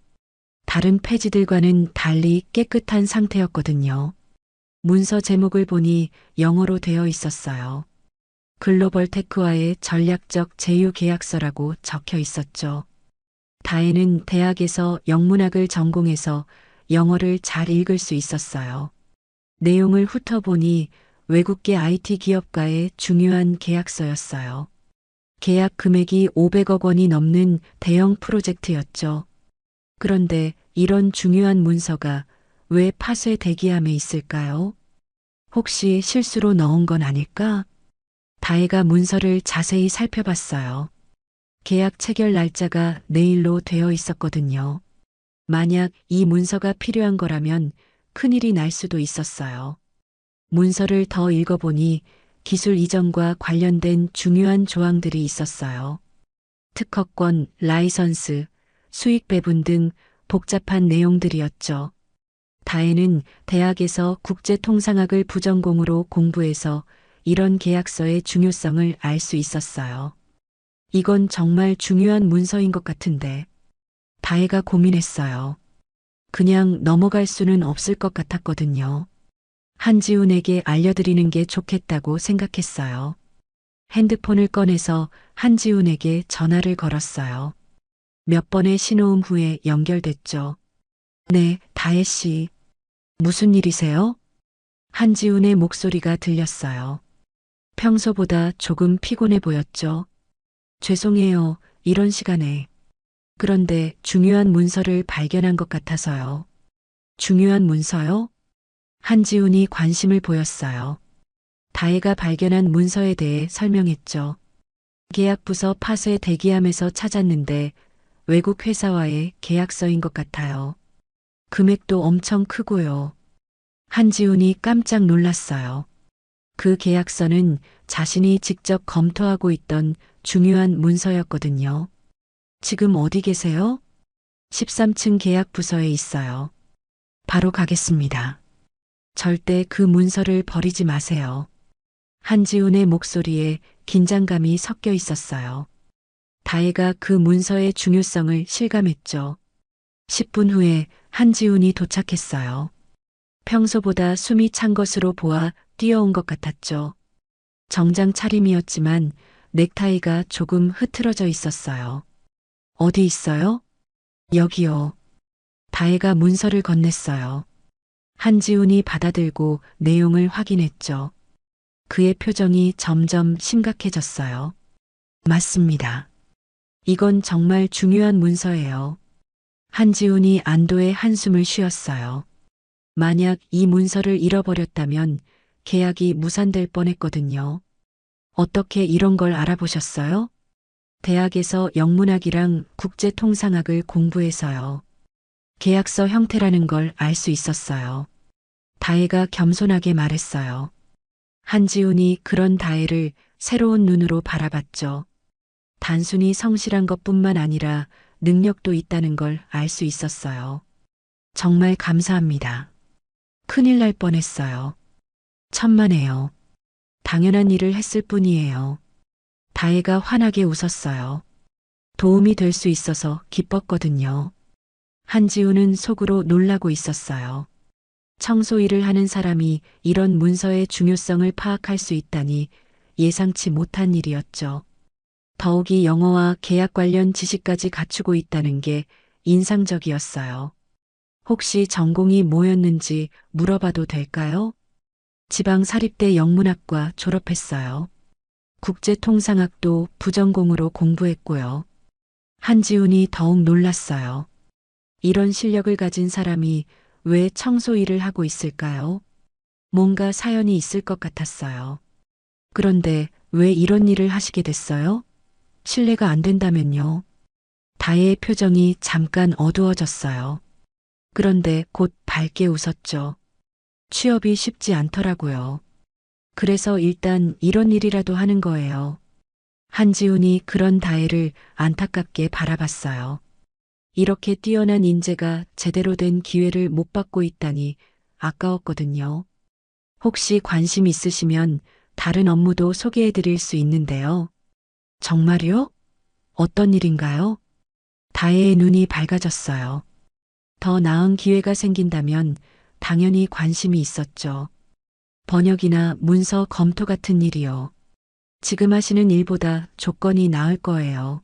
다른 폐지들과는 달리 깨끗한 상태였거든요. 문서 제목을 보니 영어로 되어 있었어요. 글로벌 테크와의 전략적 제휴 계약서라고 적혀 있었죠. 다혜는 대학에서 영문학을 전공해서 영어를 잘 읽을 수 있었어요. 내용을 훑어보니 외국계 IT 기업과의 중요한 계약서였어요. 계약 금액이 500억 원이 넘는 대형 프로젝트였죠. 그런데 이런 중요한 문서가 왜 파쇄 대기함에 있을까요? 혹시 실수로 넣은 건 아닐까? 다혜가 문서를 자세히 살펴봤어요. 계약 체결 날짜가 내일로 되어 있었거든요. 만약 이 문서가 필요한 거라면 큰일이 날 수도 있었어요. 문서를 더 읽어보니 기술 이전과 관련된 중요한 조항들이 있었어요. 특허권, 라이선스, 수익 배분 등 복잡한 내용들이었죠. 다혜는 대학에서 국제통상학을 부전공으로 공부해서 이런 계약서의 중요성을 알 수 있었어요. 이건 정말 중요한 문서인 것 같은데. 다혜가 고민했어요. 그냥 넘어갈 수는 없을 것 같았거든요. 한지훈에게 알려드리는 게 좋겠다고 생각했어요. 핸드폰을 꺼내서 한지훈에게 전화를 걸었어요. 몇 번의 신호음 후에 연결됐죠. 네, 다혜 씨. 무슨 일이세요? 한지훈의 목소리가 들렸어요. 평소보다 조금 피곤해 보였죠. 죄송해요, 이런 시간에. 그런데 중요한 문서를 발견한 것 같아서요. 중요한 문서요? 한지훈이 관심을 보였어요. 다혜가 발견한 문서에 대해 설명했죠. 계약부서 파쇄 대기함에서 찾았는데 외국 회사와의 계약서인 것 같아요. 금액도 엄청 크고요. 한지훈이 깜짝 놀랐어요. 그 계약서는 자신이 직접 검토하고 있던 중요한 문서였거든요. 지금 어디 계세요? 13층 계약 부서에 있어요. 바로 가겠습니다. 절대 그 문서를 버리지 마세요. 한지훈의 목소리에 긴장감이 섞여 있었어요. 다혜가 그 문서의 중요성을 실감했죠. 10분 후에 한지훈이 도착했어요. 평소보다 숨이 찬 것으로 보아 뛰어온 것 같았죠. 정장 차림이었지만 넥타이가 조금 흐트러져 있었어요. 어디 있어요? 여기요. 다혜가 문서를 건넸어요. 한지훈이 받아들고 내용을 확인했죠. 그의 표정이 점점 심각해졌어요. 맞습니다. 이건 정말 중요한 문서예요. 한지훈이 안도의 한숨을 쉬었어요. 만약 이 문서를 잃어버렸다면 계약이 무산될 뻔했거든요. 어떻게 이런 걸 알아보셨어요? 대학에서 영문학이랑 국제통상학을 공부해서요. 계약서 형태라는 걸 알 수 있었어요. 다혜가 겸손하게 말했어요. 한지훈이 그런 다혜를 새로운 눈으로 바라봤죠. 단순히 성실한 것뿐만 아니라 능력도 있다는 걸 알 수 있었어요. 정말 감사합니다. 큰일 날 뻔했어요. 천만에요. 당연한 일을 했을 뿐이에요. 다혜가 환하게 웃었어요. 도움이 될 수 있어서 기뻤거든요. 한지훈은 속으로 놀라고 있었어요. 청소 일을 하는 사람이 이런 문서의 중요성을 파악할 수 있다니 예상치 못한 일이었죠. 더욱이 영어와 계약 관련 지식까지 갖추고 있다는 게 인상적이었어요. 혹시 전공이 뭐였는지 물어봐도 될까요? 지방사립대 영문학과 졸업했어요. 국제통상학도 부전공으로 공부했고요. 한지훈이 더욱 놀랐어요. 이런 실력을 가진 사람이 왜 청소 일을 하고 있을까요? 뭔가 사연이 있을 것 같았어요. 그런데 왜 이런 일을 하시게 됐어요? 실례가 안 된다면요. 다혜의 표정이 잠깐 어두워졌어요. 그런데 곧 밝게 웃었죠. 취업이 쉽지 않더라고요. 그래서 일단 이런 일이라도 하는 거예요. 한지훈이 그런 다혜를 안타깝게 바라봤어요. 이렇게 뛰어난 인재가 제대로 된 기회를 못 받고 있다니 아까웠거든요. 혹시 관심 있으시면 다른 업무도 소개해 드릴 수 있는데요. 정말요? 어떤 일인가요? 다혜의 눈이 밝아졌어요. 더 나은 기회가 생긴다면 당연히 관심이 있었죠. 번역이나 문서 검토 같은 일이요. 지금 하시는 일보다 조건이 나을 거예요.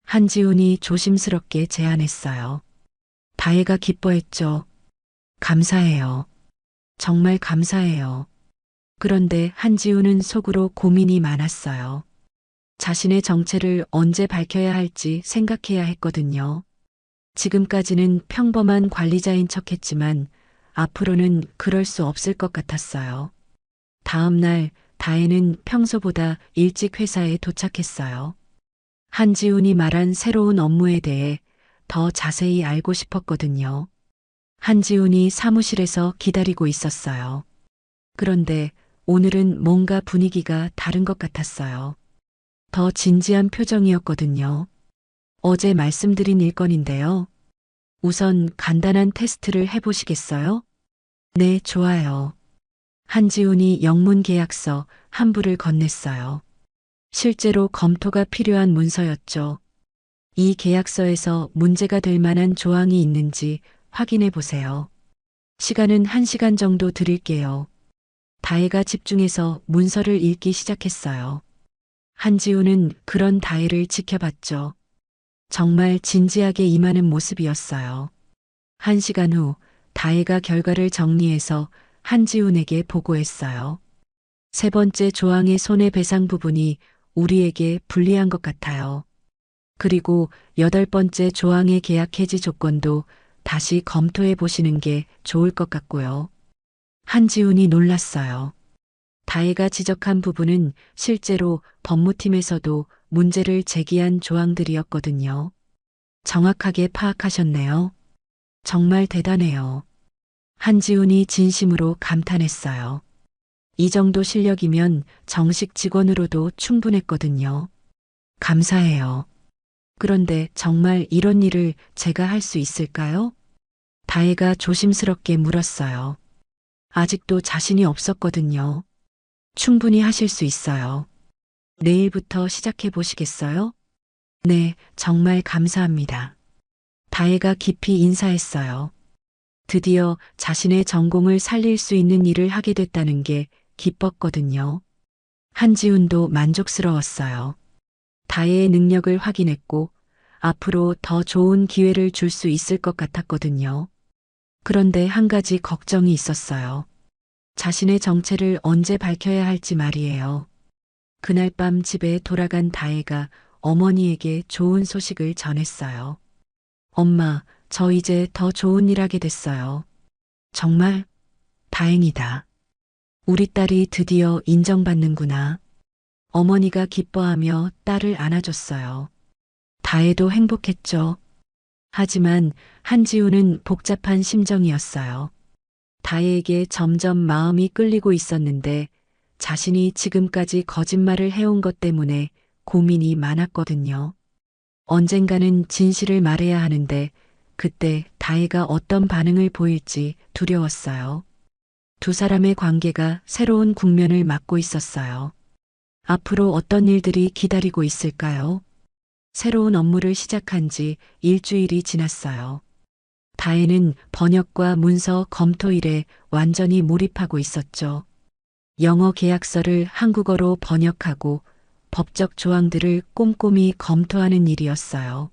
한지훈이 조심스럽게 제안했어요. 다혜가 기뻐했죠. 감사해요. 정말 감사해요. 그런데 한지우는 속으로 고민이 많았어요. 자신의 정체를 언제 밝혀야 할지 생각해야 했거든요. 지금까지는 평범한 관리자인 척했지만 앞으로는 그럴 수 없을 것 같았어요. 다음 날 다혜는 평소보다 일찍 회사에 도착했어요. 한지훈이 말한 새로운 업무에 대해 더 자세히 알고 싶었거든요. 한지훈이 사무실에서 기다리고 있었어요. 그런데 오늘은 뭔가 분위기가 다른 것 같았어요. 더 진지한 표정이었거든요. 어제 말씀드린 일건인데요. 우선 간단한 테스트를 해보시겠어요? 네, 좋아요. 한지훈이 영문 계약서 한 부를 건넸어요. 실제로 검토가 필요한 문서였죠. 이 계약서에서 문제가 될 만한 조항이 있는지 확인해 보세요. 시간은 1시간 정도 드릴게요. 다혜가 집중해서 문서를 읽기 시작했어요. 한지우는 그런 다혜를 지켜봤죠. 정말 진지하게 임하는 모습이었어요. 1시간 후 다혜가 결과를 정리해서 한지훈에게 보고했어요. 세 번째 조항의 손해배상 부분이 우리에게 불리한 것 같아요. 그리고 8번째 조항의 계약 해지 조건도 다시 검토해 보시는 게 좋을 것 같고요. 한지훈이 놀랐어요. 다혜가 지적한 부분은 실제로 법무팀에서도 문제를 제기한 조항들이었거든요. 정확하게 파악하셨네요. 정말 대단해요. 한지훈이 진심으로 감탄했어요. 이 정도 실력이면 정식 직원으로도 충분했거든요. 감사해요. 그런데 정말 이런 일을 제가 할 수 있을까요? 다혜가 조심스럽게 물었어요. 아직도 자신이 없었거든요. 충분히 하실 수 있어요. 내일부터 시작해 보시겠어요? 네, 정말 감사합니다. 다혜가 깊이 인사했어요. 드디어 자신의 전공을 살릴 수 있는 일을 하게 됐다는 게 기뻤거든요. 한지훈도 만족스러웠어요. 다혜의 능력을 확인했고 앞으로 더 좋은 기회를 줄 수 있을 것 같았거든요. 그런데 한 가지 걱정이 있었어요. 자신의 정체를 언제 밝혀야 할지 말이에요. 그날 밤 집에 돌아간 다혜가 어머니에게 좋은 소식을 전했어요. 엄마, 저 이제 더 좋은 일 하게 됐어요. 정말 다행이다. 우리 딸이 드디어 인정받는구나. 어머니가 기뻐하며 딸을 안아줬어요. 다혜도 행복했죠. 하지만 한지우는 복잡한 심정이었어요. 다혜에게 점점 마음이 끌리고 있었는데 자신이 지금까지 거짓말을 해온 것 때문에 고민이 많았거든요. 언젠가는 진실을 말해야 하는데 그때 다혜가 어떤 반응을 보일지 두려웠어요. 두 사람의 관계가 새로운 국면을 맞고 있었어요. 앞으로 어떤 일들이 기다리고 있을까요? 새로운 업무를 시작한 지 일주일이 지났어요. 다혜는 번역과 문서 검토 일에 완전히 몰입하고 있었죠. 영어 계약서를 한국어로 번역하고 법적 조항들을 꼼꼼히 검토하는 일이었어요.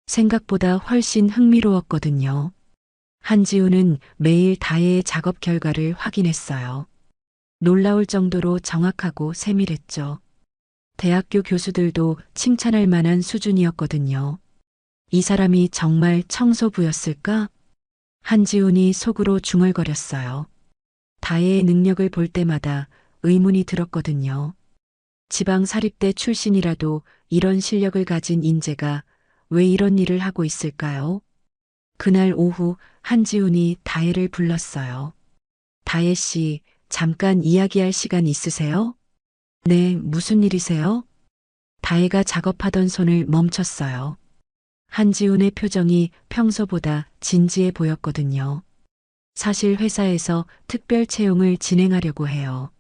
생각보다 훨씬 흥미로웠거든요. 한지우는 매일 다혜의 작업 결과를 확인했어요. 놀라울 정도로 정확하고 세밀했죠. 대학교 교수들도 칭찬할 만한 수준이었거든요. 이 사람이 정말 청소부였을까? 한지훈이 속으로 중얼거렸어요. 다혜의 능력을 볼 때마다 의문이 들었거든요. 지방 사립대 출신이라도 이런 실력을 가진 인재가 왜 이런 일을 하고 있을까요? 그날 오후 한지훈이 다혜를 불렀어요. 다혜 씨, 잠깐 이야기할 시간 있으세요? 네, 무슨 일이세요? 다혜가 작업하던 손을 멈췄어요. 한지훈의 표정이 평소보다 진지해 보였거든요. 사실 회사에서 특별 채용을 진행하려고 해요.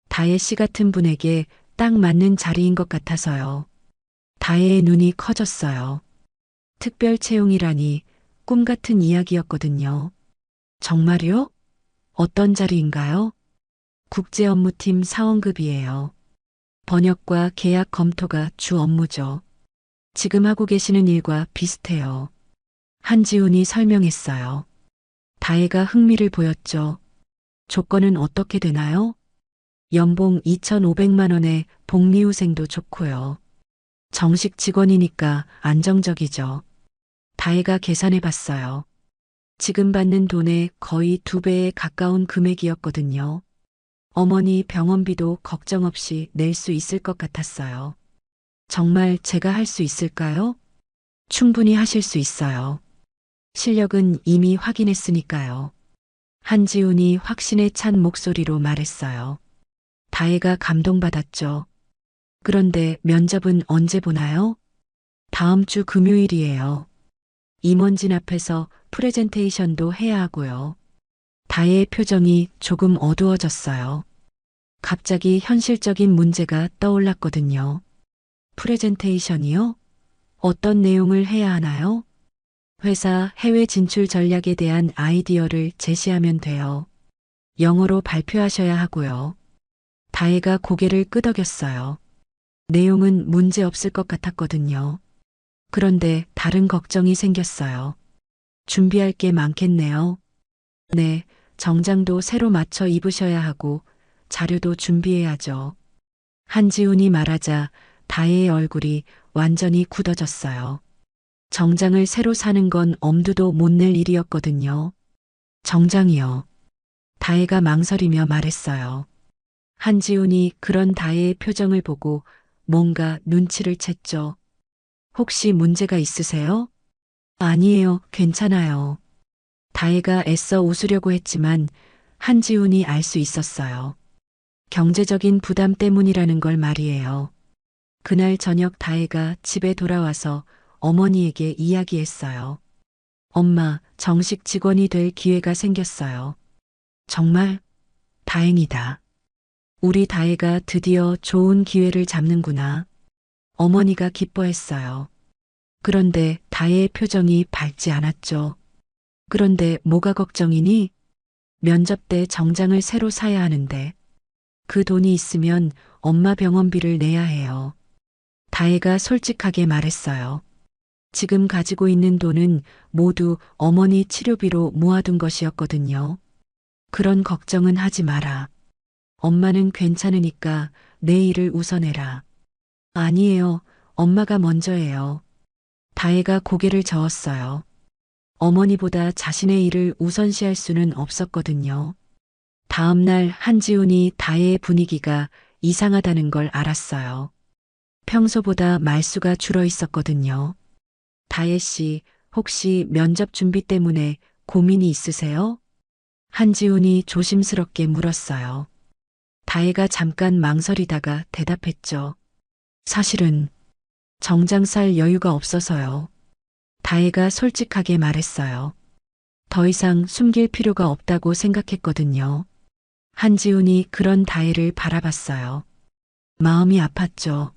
다혜 씨 같은 분에게 딱 맞는 자리인 것 같아서요. 다혜의 눈이 커졌어요. 특별 채용이라니 꿈 같은 이야기였거든요. 정말요? 어떤 자리인가요? 국제업무팀 사원급이에요. 번역과 계약 검토가 주 업무죠. 지금 하고 계시는 일과 비슷해요. 한지훈이 설명했어요. 다혜가 흥미를 보였죠. 조건은 어떻게 되나요? 연봉 2,500만 원에 복리후생도 좋고요. 정식 직원이니까 안정적이죠. 다혜가 계산해 봤어요. 지금 받는 돈의 거의 2배에 가까운 금액이었거든요. 어머니 병원비도 걱정 없이 낼 수 있을 것 같았어요. 정말 제가 할 수 있을까요? 충분히 하실 수 있어요. 실력은 이미 확인했으니까요. 한지훈이 확신에 찬 목소리로 말했어요. 다혜가 감동받았죠. 그런데 면접은 언제 보나요? 다음 주 금요일이에요. 임원진 앞에서 프레젠테이션도 해야 하고요. 다혜의 표정이 조금 어두워졌어요. 갑자기 현실적인 문제가 떠올랐거든요. 프레젠테이션이요? 어떤 내용을 해야 하나요? 회사 해외 진출 전략에 대한 아이디어를 제시하면 돼요. 영어로 발표하셔야 하고요. 다혜가 고개를 끄덕였어요. 내용은 문제 없을 것 같았거든요. 그런데 다른 걱정이 생겼어요. 준비할 게 많겠네요. 네, 정장도 새로 맞춰 입으셔야 하고 자료도 준비해야죠. 한지훈이 말하자 다혜의 얼굴이 완전히 굳어졌어요. 정장을 새로 사는 건 엄두도 못 낼 일이었거든요. 정장이요. 다혜가 망설이며 말했어요. 한지훈이 그런 다혜의 표정을 보고 뭔가 눈치를 챘죠. 혹시 문제가 있으세요? 아니에요, 괜찮아요. 다혜가 애써 웃으려고 했지만 한지훈이 알 수 있었어요. 경제적인 부담 때문이라는 걸 말이에요. 그날 저녁 다혜가 집에 돌아와서 어머니에게 이야기했어요. 엄마, 정식 직원이 될 기회가 생겼어요. 정말 다행이다. 우리 다혜가 드디어 좋은 기회를 잡는구나. 어머니가 기뻐했어요. 그런데 다혜의 표정이 밝지 않았죠. 그런데 뭐가 걱정이니? 면접 때 정장을 새로 사야 하는데 그 돈이 있으면 엄마 병원비를 내야 해요. 다혜가 솔직하게 말했어요. 지금 가지고 있는 돈은 모두 어머니 치료비로 모아둔 것이었거든요. 그런 걱정은 하지 마라. 엄마는 괜찮으니까 내 일을 우선해라. 아니에요. 엄마가 먼저예요. 다혜가 고개를 저었어요. 어머니보다 자신의 일을 우선시할 수는 없었거든요. 다음 날 한지훈이 다혜의 분위기가 이상하다는 걸 알았어요. 평소보다 말수가 줄어 있었거든요. 다혜 씨, 혹시 면접 준비 때문에 고민이 있으세요? 한지훈이 조심스럽게 물었어요. 다혜가 잠깐 망설이다가 대답했죠. 사실은 정장 살 여유가 없어서요. 다혜가 솔직하게 말했어요. 더 이상 숨길 필요가 없다고 생각했거든요. 한지훈이 그런 다혜를 바라봤어요. 마음이 아팠죠.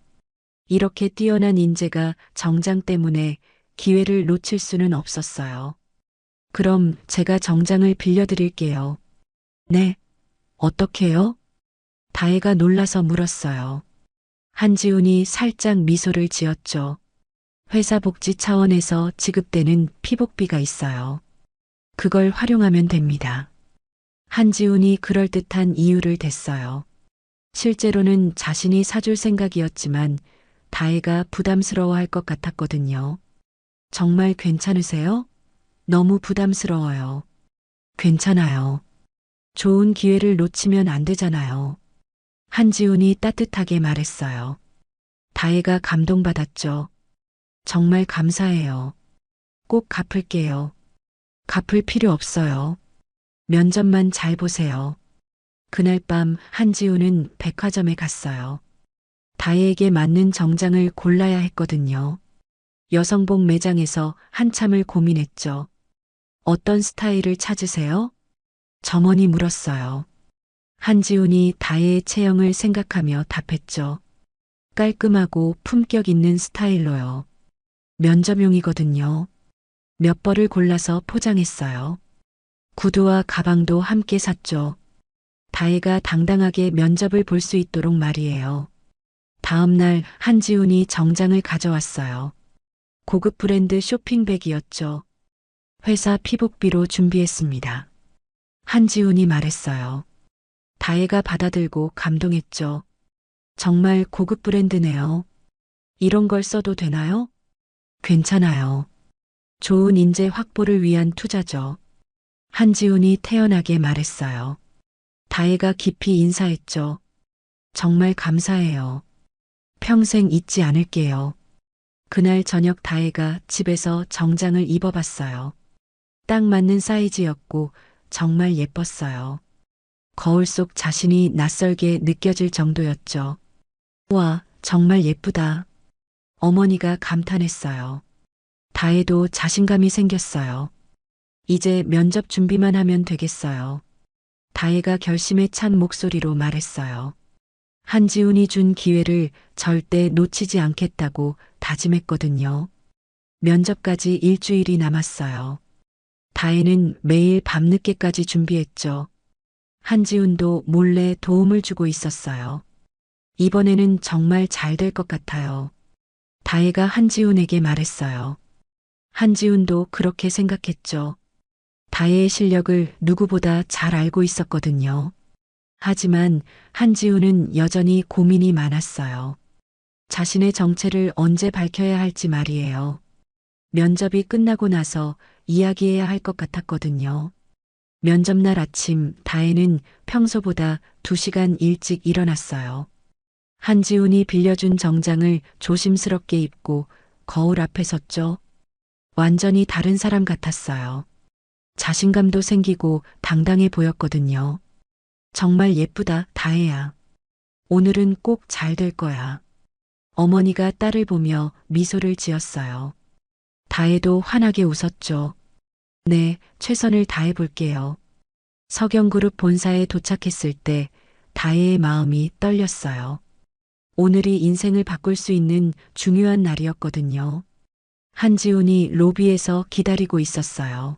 이렇게 뛰어난 인재가 정장 때문에 기회를 놓칠 수는 없었어요. 그럼 제가 정장을 빌려드릴게요. 네, 어떻게요? 다혜가 놀라서 물었어요. 한지훈이 살짝 미소를 지었죠. 회사 복지 차원에서 지급되는 피복비가 있어요. 그걸 활용하면 됩니다. 한지훈이 그럴듯한 이유를 댔어요. 실제로는 자신이 사줄 생각이었지만 다혜가 부담스러워할 것 같았거든요. 정말 괜찮으세요? 너무 부담스러워요. 괜찮아요. 좋은 기회를 놓치면 안 되잖아요. 한지훈이 따뜻하게 말했어요. 다혜가 감동받았죠. 정말 감사해요. 꼭 갚을게요. 갚을 필요 없어요. 면접만 잘 보세요. 그날 밤 한지훈은 백화점에 갔어요. 다혜에게 맞는 정장을 골라야 했거든요. 여성복 매장에서 한참을 고민했죠. 어떤 스타일을 찾으세요? 점원이 물었어요. 한지훈이 다혜의 체형을 생각하며 답했죠. 깔끔하고 품격 있는 스타일로요. 면접용이거든요. 몇 벌을 골라서 포장했어요. 구두와 가방도 함께 샀죠. 다혜가 당당하게 면접을 볼 수 있도록 말이에요. 다음 날 한지훈이 정장을 가져왔어요. 고급 브랜드 쇼핑백이었죠. 회사 피복비로 준비했습니다. 한지훈이 말했어요. 다혜가 받아들고 감동했죠. 정말 고급 브랜드네요. 이런 걸 써도 되나요? 괜찮아요. 좋은 인재 확보를 위한 투자죠. 한지훈이 태연하게 말했어요. 다혜가 깊이 인사했죠. 정말 감사해요. 평생 잊지 않을게요. 그날 저녁 다혜가 집에서 정장을 입어봤어요. 딱 맞는 사이즈였고 정말 예뻤어요. 거울 속 자신이 낯설게 느껴질 정도였죠. 와, 정말 예쁘다. 어머니가 감탄했어요. 다혜도 자신감이 생겼어요. 이제 면접 준비만 하면 되겠어요. 다혜가 결심에 찬 목소리로 말했어요. 한지훈이 준 기회를 절대 놓치지 않겠다고 다짐했거든요. 면접까지 일주일이 남았어요. 다혜는 매일 밤늦게까지 준비했죠. 한지훈도 몰래 도움을 주고 있었어요. 이번에는 정말 잘 될 것 같아요. 다혜가 한지훈에게 말했어요. 한지훈도 그렇게 생각했죠. 다혜의 실력을 누구보다 잘 알고 있었거든요. 하지만 한지훈은 여전히 고민이 많았어요. 자신의 정체를 언제 밝혀야 할지 말이에요. 면접이 끝나고 나서 이야기해야 할 것 같았거든요. 면접날 아침 다혜는 평소보다 2시간 일찍 일어났어요. 한지훈이 빌려준 정장을 조심스럽게 입고 거울 앞에 섰죠. 완전히 다른 사람 같았어요. 자신감도 생기고 당당해 보였거든요. 정말 예쁘다, 다혜야. 오늘은 꼭 잘 될 거야. 어머니가 딸을 보며 미소를 지었어요. 다혜도 환하게 웃었죠. 네, 최선을 다해 볼게요. 석영그룹 본사에 도착했을 때 다혜의 마음이 떨렸어요. 오늘이 인생을 바꿀 수 있는 중요한 날이었거든요. 한지훈이 로비에서 기다리고 있었어요.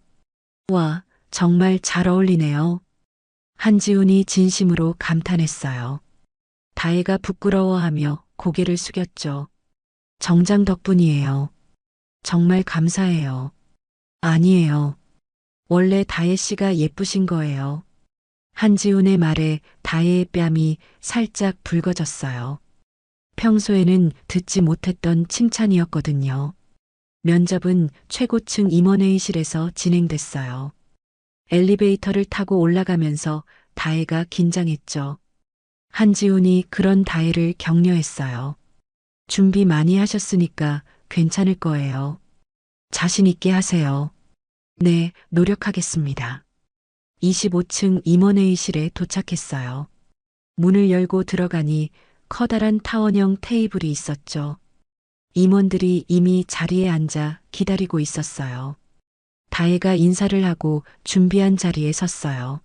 와, 정말 잘 어울리네요. 한지훈이 진심으로 감탄했어요. 다혜가 부끄러워하며 고개를 숙였죠. 정장 덕분이에요. 정말 감사해요. 아니에요. 원래 다혜 씨가 예쁘신 거예요. 한지훈의 말에 다혜의 뺨이 살짝 붉어졌어요. 평소에는 듣지 못했던 칭찬이었거든요. 면접은 최고층 임원회의실에서 진행됐어요. 엘리베이터를 타고 올라가면서 다혜가 긴장했죠. 한지훈이 그런 다혜를 격려했어요. 준비 많이 하셨으니까 괜찮을 거예요. 자신 있게 하세요. 네, 노력하겠습니다. 25층 임원회의실에 도착했어요. 문을 열고 들어가니 커다란 타원형 테이블이 있었죠. 임원들이 이미 자리에 앉아 기다리고 있었어요. 다혜가 인사를 하고 준비한 자리에 섰어요.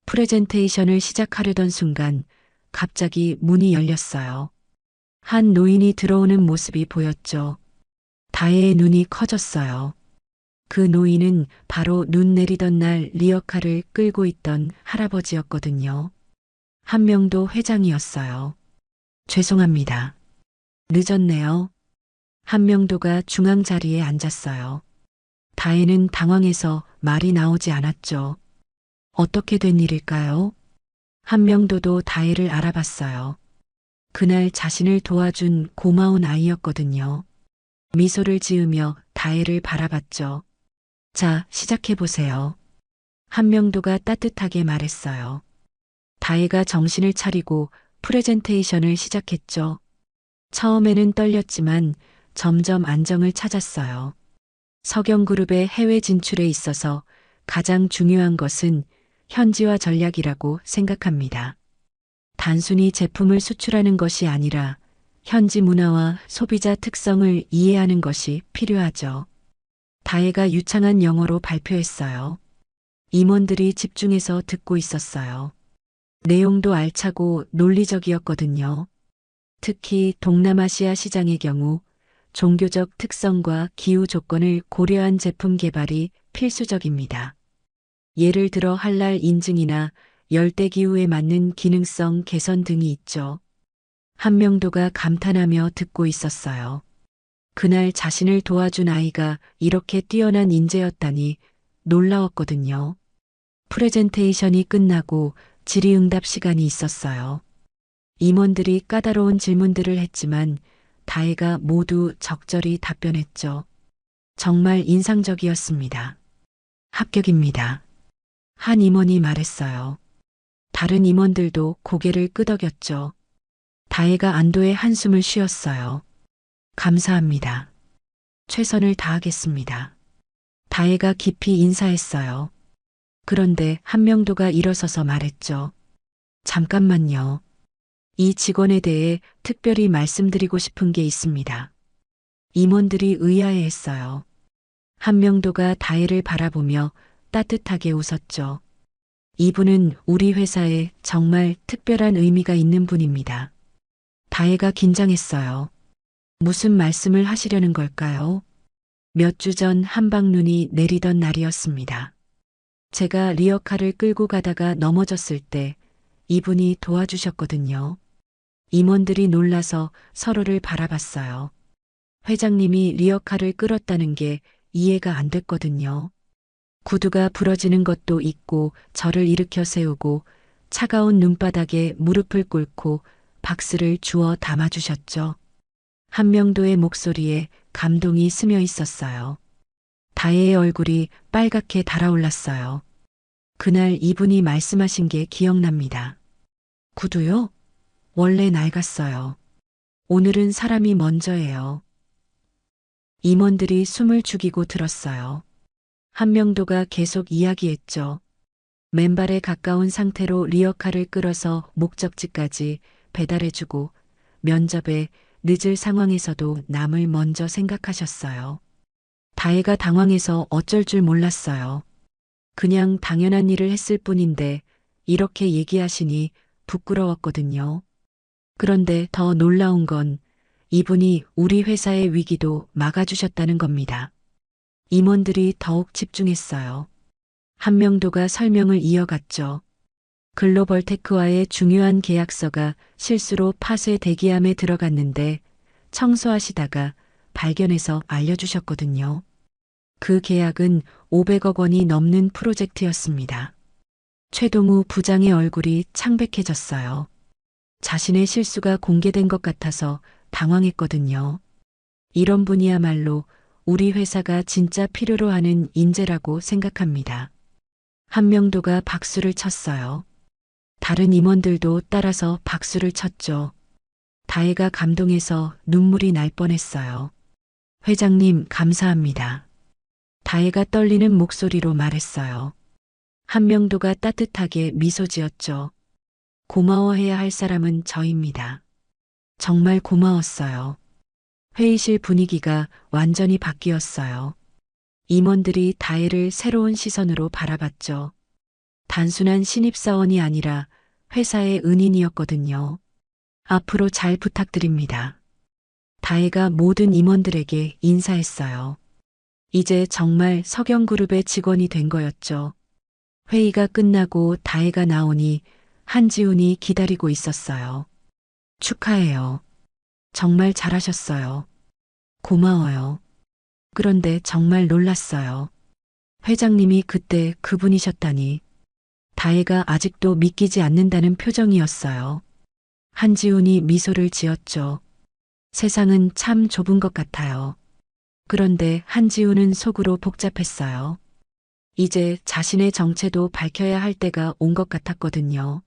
프레젠테이션을 시작하려던 순간 갑자기 문이 열렸어요. 한 노인이 들어오는 모습이 보였죠. 다혜의 눈이 커졌어요. 그 노인은 바로 눈 내리던 날 리어카를 끌고 있던 할아버지였거든요. 한명도 회장이었어요. 죄송합니다. 늦었네요. 한명도가 중앙 자리에 앉았어요. 다혜는 당황해서 말이 나오지 않았죠. 어떻게 된 일일까요? 한명도도 다혜를 알아봤어요. 그날 자신을 도와준 고마운 아이였거든요. 미소를 지으며 다혜를 바라봤죠. 자, 시작해보세요. 한명도가 따뜻하게 말했어요. 다혜가 정신을 차리고 프레젠테이션을 시작했죠. 처음에는 떨렸지만 점점 안정을 찾았어요. 석영그룹의 해외 진출에 있어서 가장 중요한 것은 현지화 전략이라고 생각합니다. 단순히 제품을 수출하는 것이 아니라 현지 문화와 소비자 특성을 이해하는 것이 필요하죠. 다혜가 유창한 영어로 발표했어요. 임원들이 집중해서 듣고 있었어요. 내용도 알차고 논리적이었거든요. 특히 동남아시아 시장의 경우 종교적 특성과 기후 조건을 고려한 제품 개발이 필수적입니다. 예를 들어 할랄 인증이나 열대 기후에 맞는 기능성 개선 등이 있죠. 한명도가 감탄하며 듣고 있었어요. 그날 자신을 도와준 아이가 이렇게 뛰어난 인재였다니 놀라웠거든요. 프레젠테이션이 끝나고 질의응답 시간이 있었어요. 임원들이 까다로운 질문들을 했지만 다혜가 모두 적절히 답변했죠. 정말 인상적이었습니다. 합격입니다. 한 임원이 말했어요. 다른 임원들도 고개를 끄덕였죠. 다혜가 안도의 한숨을 쉬었어요. 감사합니다. 최선을 다하겠습니다. 다혜가 깊이 인사했어요. 그런데 한명도가 일어서서 말했죠. 잠깐만요. 이 직원에 대해 특별히 말씀드리고 싶은 게 있습니다. 임원들이 의아해했어요. 한명도가 다혜를 바라보며 따뜻하게 웃었죠. 이분은 우리 회사에 정말 특별한 의미가 있는 분입니다. 다혜가 긴장했어요. 무슨 말씀을 하시려는 걸까요? 몇 주 전 한방눈이 내리던 날이었습니다. 제가 리어카를 끌고 가다가 넘어졌을 때 이분이 도와주셨거든요. 임원들이 놀라서 서로를 바라봤어요. 회장님이 리어카를 끌었다는 게 이해가 안 됐거든요. 구두가 부러지는 것도 있고 저를 일으켜 세우고 차가운 눈바닥에 무릎을 꿇고 박스를 주워 담아주셨죠. 한명도의 목소리에 감동이 스며 있었어요. 다혜의 얼굴이 빨갛게 달아올랐어요. 그날 이분이 말씀하신 게 기억납니다. 구두요? 원래 낡았어요. 오늘은 사람이 먼저예요. 임원들이 숨을 죽이고 들었어요. 한명도가 계속 이야기했죠. 맨발에 가까운 상태로 리어카를 끌어서 목적지까지 배달해주고 면접에 늦을 상황에서도 남을 먼저 생각하셨어요. 다혜가 당황해서 어쩔 줄 몰랐어요. 그냥 당연한 일을 했을 뿐인데 이렇게 얘기하시니 부끄러웠거든요. 그런데 더 놀라운 건 이분이 우리 회사의 위기도 막아주셨다는 겁니다. 임원들이 더욱 집중했어요. 한명도가 설명을 이어갔죠. 글로벌테크와의 중요한 계약서가 실수로 파쇄 대기함에 들어갔는데 청소하시다가 발견해서 알려주셨거든요. 그 계약은 500억 원이 넘는 프로젝트였습니다. 최동우 부장의 얼굴이 창백해졌어요. 자신의 실수가 공개된 것 같아서 당황했거든요. 이런 분이야말로 우리 회사가 진짜 필요로 하는 인재라고 생각합니다. 한명도가 박수를 쳤어요. 다른 임원들도 따라서 박수를 쳤죠. 다혜가 감동해서 눈물이 날 뻔했어요. 회장님, 감사합니다. 다혜가 떨리는 목소리로 말했어요. 한명도가 따뜻하게 미소 지었죠. 고마워해야 할 사람은 저입니다. 정말 고마웠어요. 회의실 분위기가 완전히 바뀌었어요. 임원들이 다혜를 새로운 시선으로 바라봤죠. 단순한 신입사원이 아니라 회사의 은인이었거든요. 앞으로 잘 부탁드립니다. 다혜가 모든 임원들에게 인사했어요. 이제 정말 석영그룹의 직원이 된 거였죠. 회의가 끝나고 다혜가 나오니 한지훈이 기다리고 있었어요. 축하해요. 정말 잘하셨어요. 고마워요. 그런데 정말 놀랐어요. 회장님이 그때 그분이셨다니. 다혜가 아직도 믿기지 않는다는 표정이었어요. 한지훈이 미소를 지었죠. 세상은 참 좁은 것 같아요. 그런데 한지훈은 속으로 복잡했어요. 이제 자신의 정체도 밝혀야 할 때가 온 것 같았거든요.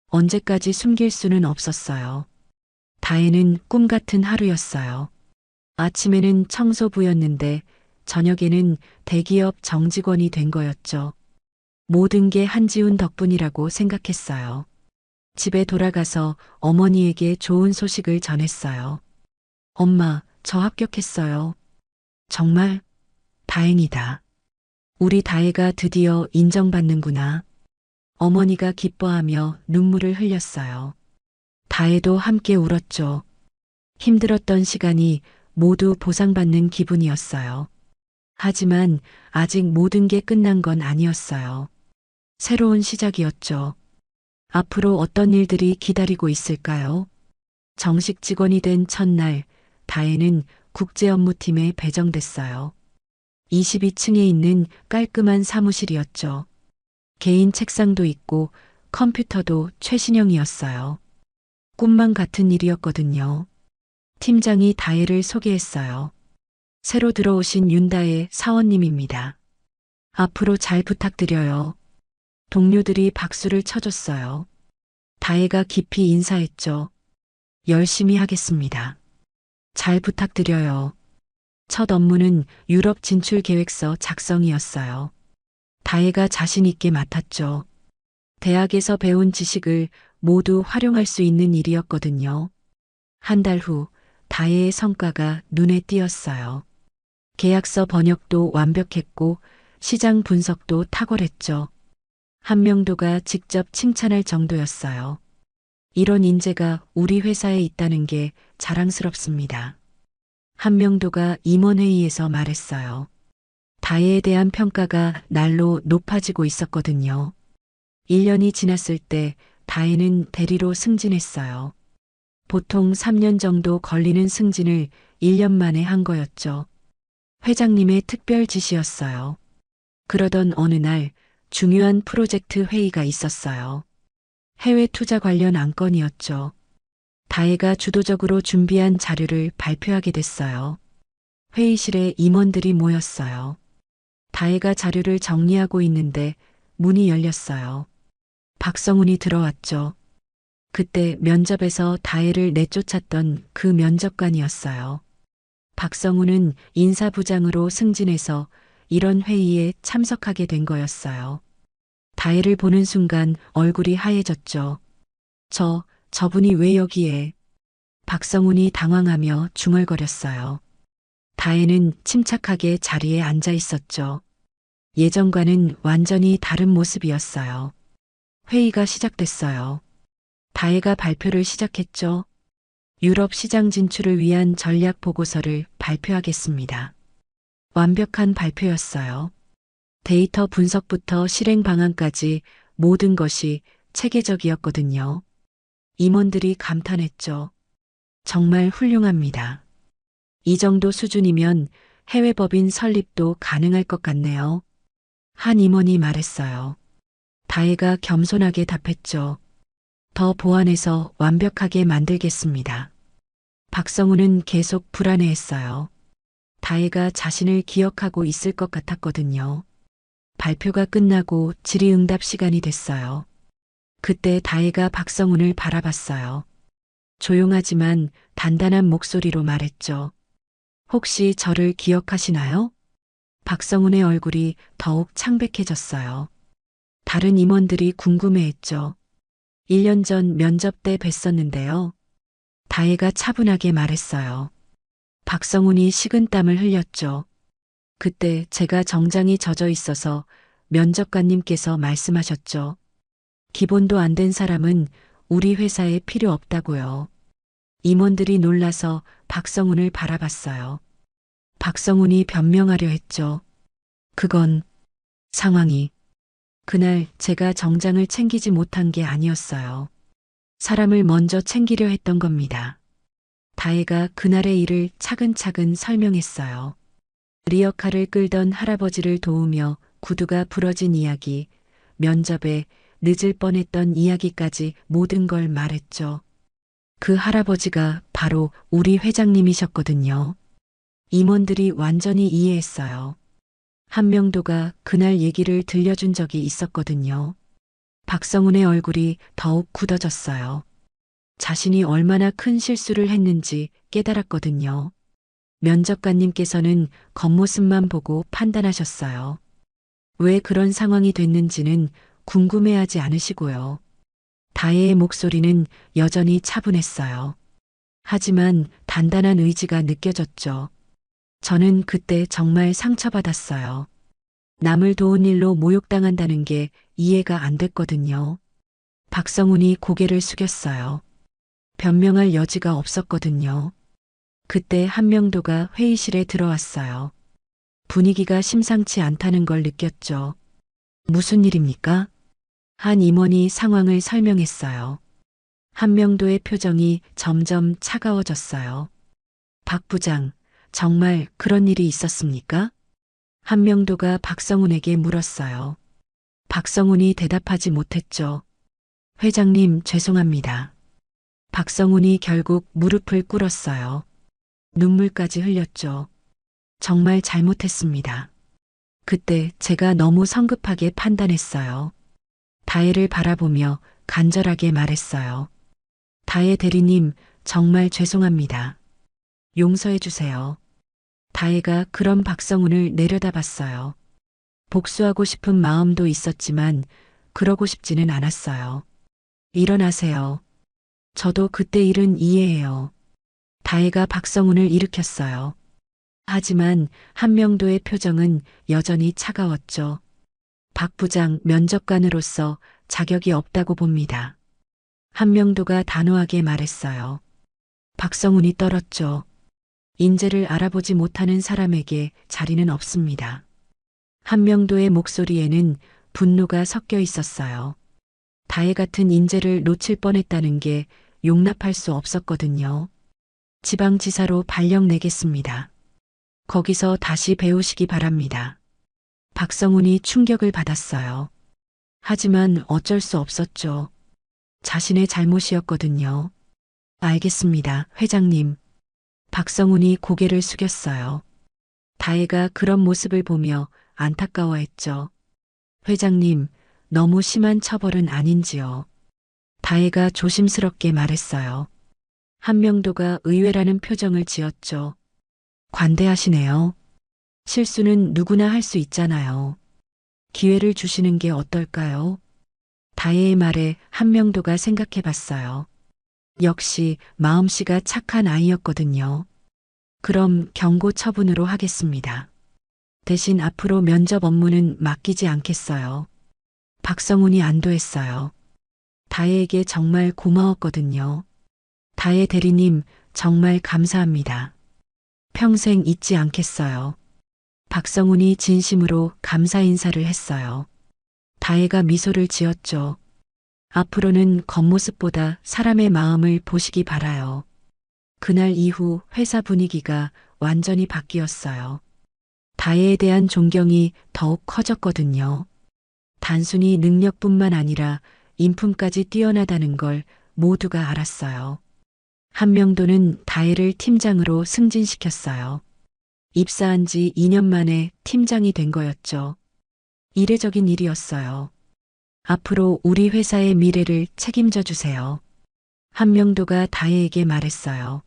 언제까지 숨길 수는 없었어요. 다혜는 꿈 같은 하루였어요. 아침에는 청소부였는데 저녁에는 대기업 정직원이 된 거였죠. 모든 게 한지훈 덕분이라고 생각했어요. 집에 돌아가서 어머니에게 좋은 소식을 전했어요. 엄마, 저 합격했어요. 정말? 다행이다. 우리 다혜가 드디어 인정받는구나. 어머니가 기뻐하며 눈물을 흘렸어요. 다혜도 함께 울었죠. 힘들었던 시간이 모두 보상받는 기분이었어요. 하지만 아직 모든 게 끝난 건 아니었어요. 새로운 시작이었죠. 앞으로 어떤 일들이 기다리고 있을까요? 정식 직원이 된 첫날, 다혜는 국제업무팀에 배정됐어요. 22층에 있는 깔끔한 사무실이었죠. 개인 책상도 있고 컴퓨터도 최신형이었어요. 꿈만 같은 일이었거든요. 팀장이 다혜를 소개했어요. 새로 들어오신 윤다혜 사원님입니다. 앞으로 잘 부탁드려요. 동료들이 박수를 쳐줬어요. 다혜가 깊이 인사했죠. 열심히 하겠습니다. 잘 부탁드려요. 첫 업무는 유럽 진출 계획서 작성이었어요. 다혜가 자신 있게 맡았죠. 대학에서 배운 지식을 모두 활용할 수 있는 일이었거든요. 한 달 후 다혜의 성과가 눈에 띄었어요. 계약서 번역도 완벽했고 시장 분석도 탁월했죠. 한명도가 직접 칭찬할 정도였어요. 이런 인재가 우리 회사에 있다는 게 자랑스럽습니다. 한명도가 임원회의에서 말했어요. 다혜에 대한 평가가 날로 높아지고 있었거든요. 1년이 지났을 때 다혜는 대리로 승진했어요. 보통 3년 정도 걸리는 승진을 1년 만에 한 거였죠. 회장님의 특별 지시였어요. 그러던 어느 날 중요한 프로젝트 회의가 있었어요. 해외 투자 관련 안건이었죠. 다혜가 주도적으로 준비한 자료를 발표하게 됐어요. 회의실에 임원들이 모였어요. 다혜가 자료를 정리하고 있는데 문이 열렸어요. 박성훈이 들어왔죠. 그때 면접에서 다혜를 내쫓았던 그 면접관이었어요. 박성훈은 인사부장으로 승진해서 이런 회의에 참석하게 된 거였어요. 다혜를 보는 순간 얼굴이 하얘졌죠. 저분이 왜 여기에? 박성훈이 당황하며 중얼거렸어요. 다혜는 침착하게 자리에 앉아 있었죠. 예전과는 완전히 다른 모습이었어요. 회의가 시작됐어요. 다혜가 발표를 시작했죠. 유럽 시장 진출을 위한 전략 보고서를 발표하겠습니다. 완벽한 발표였어요. 데이터 분석부터 실행 방안까지 모든 것이 체계적이었거든요. 임원들이 감탄했죠. 정말 훌륭합니다. 이 정도 수준이면 해외 법인 설립도 가능할 것 같네요. 한 임원이 말했어요. 다혜가 겸손하게 답했죠. 더 보완해서 완벽하게 만들겠습니다. 박성훈은 계속 불안해했어요. 다혜가 자신을 기억하고 있을 것 같았거든요. 발표가 끝나고 질의응답 시간이 됐어요. 그때 다혜가 박성훈을 바라봤어요. 조용하지만 단단한 목소리로 말했죠. 혹시 저를 기억하시나요? 박성훈의 얼굴이 더욱 창백해졌어요. 다른 임원들이 궁금해했죠. 1년 전 면접 때 뵀었는데요. 다혜가 차분하게 말했어요. 박성훈이 식은땀을 흘렸죠. 그때 제가 정장이 젖어 있어서 면접관님께서 말씀하셨죠. 기본도 안 된 사람은 우리 회사에 필요 없다고요. 임원들이 놀라서 박성훈을 바라봤어요. 박성훈이 변명하려 했죠. 그건 상황이. 그날 제가 정장을 챙기지 못한 게 아니었어요. 사람을 먼저 챙기려 했던 겁니다. 다혜가 그날의 일을 차근차근 설명했어요. 리어카를 끌던 할아버지를 도우며 구두가 부러진 이야기, 면접에 늦을 뻔했던 이야기까지 모든 걸 말했죠. 그 할아버지가 바로 우리 회장님이셨거든요. 임원들이 완전히 이해했어요. 한명도가 그날 얘기를 들려준 적이 있었거든요. 박성훈의 얼굴이 더욱 굳어졌어요. 자신이 얼마나 큰 실수를 했는지 깨달았거든요. 면접관님께서는 겉모습만 보고 판단하셨어요. 왜 그런 상황이 됐는지는 궁금해하지 않으시고요. 다혜의 목소리는 여전히 차분했어요. 하지만 단단한 의지가 느껴졌죠. 저는 그때 정말 상처받았어요. 남을 도운 일로 모욕당한다는 게 이해가 안 됐거든요. 박성훈이 고개를 숙였어요. 변명할 여지가 없었거든요. 그때 한명도가 회의실에 들어왔어요. 분위기가 심상치 않다는 걸 느꼈죠. 무슨 일입니까? 한 임원이 상황을 설명했어요. 한명도의 표정이 점점 차가워졌어요. 박 부장, 정말 그런 일이 있었습니까? 한명도가 박성훈에게 물었어요. 박성훈이 대답하지 못했죠. 회장님, 죄송합니다. 박성훈이 결국 무릎을 꿇었어요. 눈물까지 흘렸죠. 정말 잘못했습니다. 그때 제가 너무 성급하게 판단했어요. 다혜를 바라보며 간절하게 말했어요. 다혜 대리님, 정말 죄송합니다. 용서해 주세요. 다혜가 그런 박성훈을 내려다봤어요. 복수하고 싶은 마음도 있었지만 그러고 싶지는 않았어요. 일어나세요. 저도 그때 일은 이해해요. 다혜가 박성훈을 일으켰어요. 하지만 한명도의 표정은 여전히 차가웠죠. 박 부장, 면접관으로서 자격이 없다고 봅니다. 한명도가 단호하게 말했어요. 박성훈이 떨었죠. 인재를 알아보지 못하는 사람에게 자리는 없습니다. 한명도의 목소리에는 분노가 섞여 있었어요. 다혜 같은 인재를 놓칠 뻔했다는 게 용납할 수 없었거든요. 지방지사로 발령 내겠습니다. 거기서 다시 배우시기 바랍니다. 박성훈이 충격을 받았어요. 하지만 어쩔 수 없었죠. 자신의 잘못이었거든요. 알겠습니다, 회장님. 박성훈이 고개를 숙였어요. 다혜가 그런 모습을 보며 안타까워했죠. 회장님, 너무 심한 처벌은 아닌지요. 다혜가 조심스럽게 말했어요. 한명도가 의외라는 표정을 지었죠. 관대하시네요. 실수는 누구나 할 수 있잖아요. 기회를 주시는 게 어떨까요? 다혜의 말에 한명도가 생각해 봤어요. 역시 마음씨가 착한 아이였거든요. 그럼 경고 처분으로 하겠습니다. 대신 앞으로 면접 업무는 맡기지 않겠어요. 박성훈이 안도했어요. 다혜에게 정말 고마웠거든요. 다혜 대리님, 정말 감사합니다. 평생 잊지 않겠어요. 박성훈이 진심으로 감사 인사를 했어요. 다혜가 미소를 지었죠. 앞으로는 겉모습보다 사람의 마음을 보시기 바라요. 그날 이후 회사 분위기가 완전히 바뀌었어요. 다혜에 대한 존경이 더욱 커졌거든요. 단순히 능력뿐만 아니라 인품까지 뛰어나다는 걸 모두가 알았어요. 한명도는 다혜를 팀장으로 승진시켰어요. 입사한 지 2년 만에 팀장이 된 거였죠. 이례적인 일이었어요. 앞으로 우리 회사의 미래를 책임져 주세요. 한명도가 다혜에게 말했어요.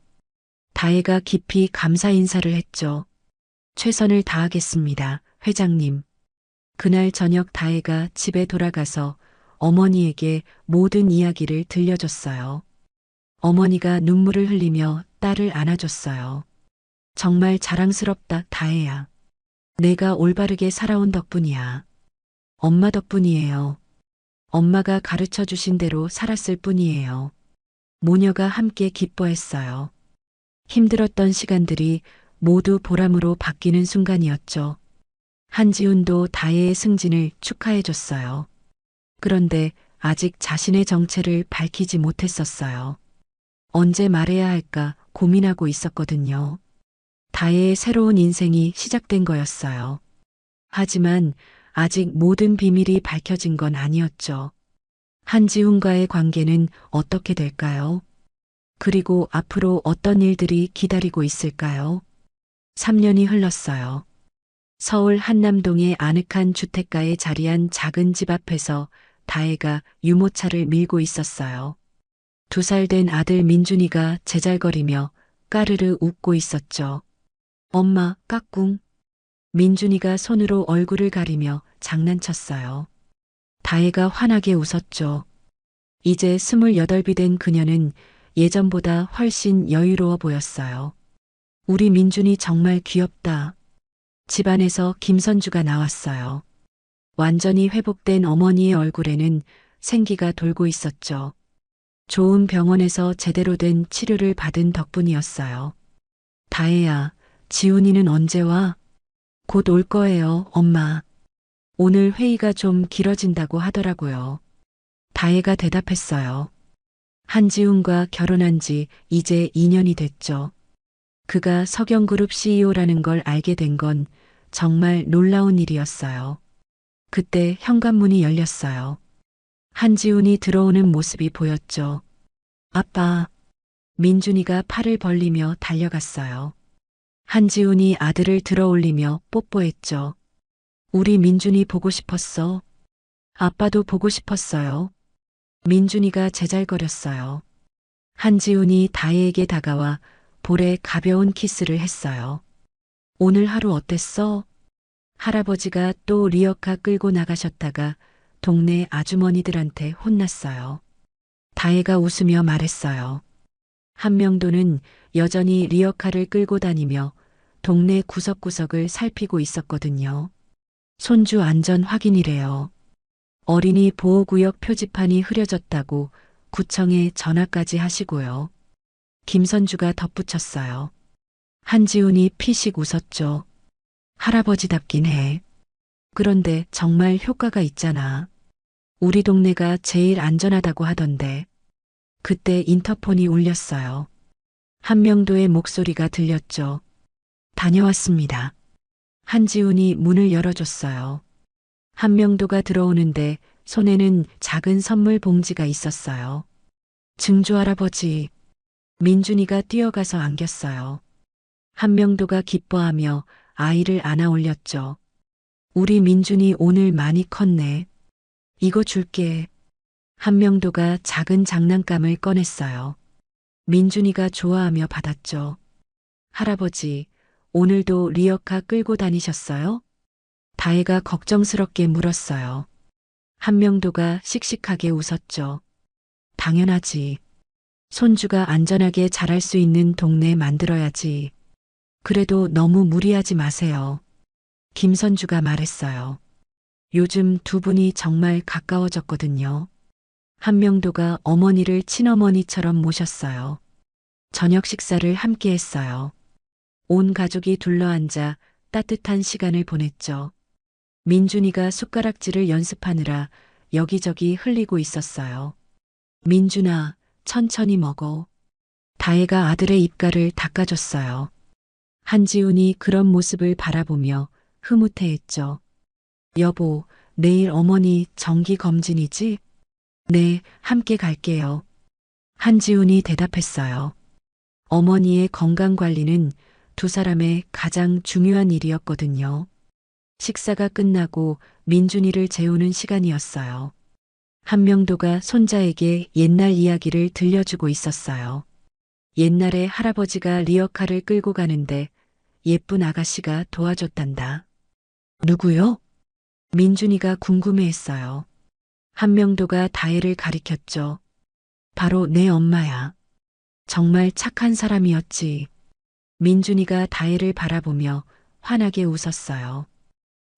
다혜가 깊이 감사 인사를 했죠. 최선을 다하겠습니다, 회장님. 그날 저녁 다혜가 집에 돌아가서 어머니에게 모든 이야기를 들려줬어요. 어머니가 눈물을 흘리며 딸을 안아줬어요. 정말 자랑스럽다, 다혜야. 내가 올바르게 살아온 덕분이야. 엄마 덕분이에요. 엄마가 가르쳐 주신 대로 살았을 뿐이에요. 모녀가 함께 기뻐했어요. 힘들었던 시간들이 모두 보람으로 바뀌는 순간이었죠. 한지훈도 다혜의 승진을 축하해줬어요. 그런데 아직 자신의 정체를 밝히지 못했었어요. 언제 말해야 할까 고민하고 있었거든요. 다혜의 새로운 인생이 시작된 거였어요. 하지만 아직 모든 비밀이 밝혀진 건 아니었죠. 한지훈과의 관계는 어떻게 될까요? 그리고 앞으로 어떤 일들이 기다리고 있을까요? 3년이 흘렀어요. 서울 한남동의 아늑한 주택가에 자리한 작은 집 앞에서 다혜가 유모차를 밀고 있었어요. 2살 된 아들 민준이가 제잘거리며 까르르 웃고 있었죠. 엄마, 까꿍. 민준이가 손으로 얼굴을 가리며 장난쳤어요. 다혜가 환하게 웃었죠. 이제 28이 된 그녀는 예전보다 훨씬 여유로워 보였어요. 우리 민준이 정말 귀엽다. 집안에서 김선주가 나왔어요. 완전히 회복된 어머니의 얼굴에는 생기가 돌고 있었죠. 좋은 병원에서 제대로 된 치료를 받은 덕분이었어요. 다혜야, 지훈이는 언제 와? 곧 올 거예요, 엄마. 오늘 회의가 좀 길어진다고 하더라고요. 다혜가 대답했어요. 한지훈과 결혼한 지 이제 2년이 됐죠. 그가 석영그룹 CEO라는 걸 알게 된 건 정말 놀라운 일이었어요. 그때 현관문이 열렸어요. 한지훈이 들어오는 모습이 보였죠. 아빠. 민준이가 팔을 벌리며 달려갔어요. 한지훈이 아들을 들어올리며 뽀뽀했죠. 우리 민준이 보고 싶었어. 아빠도 보고 싶었어요. 민준이가 제잘거렸어요. 한지훈이 다혜에게 다가와 볼에 가벼운 키스를 했어요. 오늘 하루 어땠어? 할아버지가 또 리어카 끌고 나가셨다가 동네 아주머니들한테 혼났어요. 다혜가 웃으며 말했어요. 한명도는 여전히 리어카를 끌고 다니며 동네 구석구석을 살피고 있었거든요. 손주 안전 확인이래요. 어린이 보호구역 표지판이 흐려졌다고 구청에 전화까지 하시고요. 김선주가 덧붙였어요. 한지훈이 피식 웃었죠. 할아버지답긴 해. 그런데 정말 효과가 있잖아. 우리 동네가 제일 안전하다고 하던데. 그때 인터폰이 울렸어요. 한명도의 목소리가 들렸죠. 다녀왔습니다. 한지훈이 문을 열어줬어요. 한명도가 들어오는데 손에는 작은 선물 봉지가 있었어요. 증조 할아버지. 민준이가 뛰어가서 안겼어요. 한명도가 기뻐하며 아이를 안아 올렸죠. 우리 민준이 오늘 많이 컸네. 이거 줄게. 한명도가 작은 장난감을 꺼냈어요. 민준이가 좋아하며 받았죠. 할아버지, 오늘도 리어카 끌고 다니셨어요? 다혜가 걱정스럽게 물었어요. 한명도가 씩씩하게 웃었죠. 당연하지. 손주가 안전하게 자랄 수 있는 동네 만들어야지. 그래도 너무 무리하지 마세요. 김선주가 말했어요. 요즘 두 분이 정말 가까워졌거든요. 한명도가 어머니를 친어머니처럼 모셨어요. 저녁 식사를 함께 했어요. 온 가족이 둘러앉아 따뜻한 시간을 보냈죠. 민준이가 숟가락질을 연습하느라 여기저기 흘리고 있었어요. 민준아, 천천히 먹어. 다혜가 아들의 입가를 닦아줬어요. 한지훈이 그런 모습을 바라보며 흐뭇해했죠. 여보, 내일 어머니 정기 검진이지? 네, 함께 갈게요. 한지훈이 대답했어요. 어머니의 건강 관리는 두 사람의 가장 중요한 일이었거든요. 식사가 끝나고 민준이를 재우는 시간이었어요. 한명도가 손자에게 옛날 이야기를 들려주고 있었어요. 옛날에 할아버지가 리어카를 끌고 가는데 예쁜 아가씨가 도와줬단다. 누구요? 민준이가 궁금해했어요. 한명도가 다혜를 가리켰죠. 바로 내 엄마야. 정말 착한 사람이었지. 민준이가 다혜를 바라보며 환하게 웃었어요.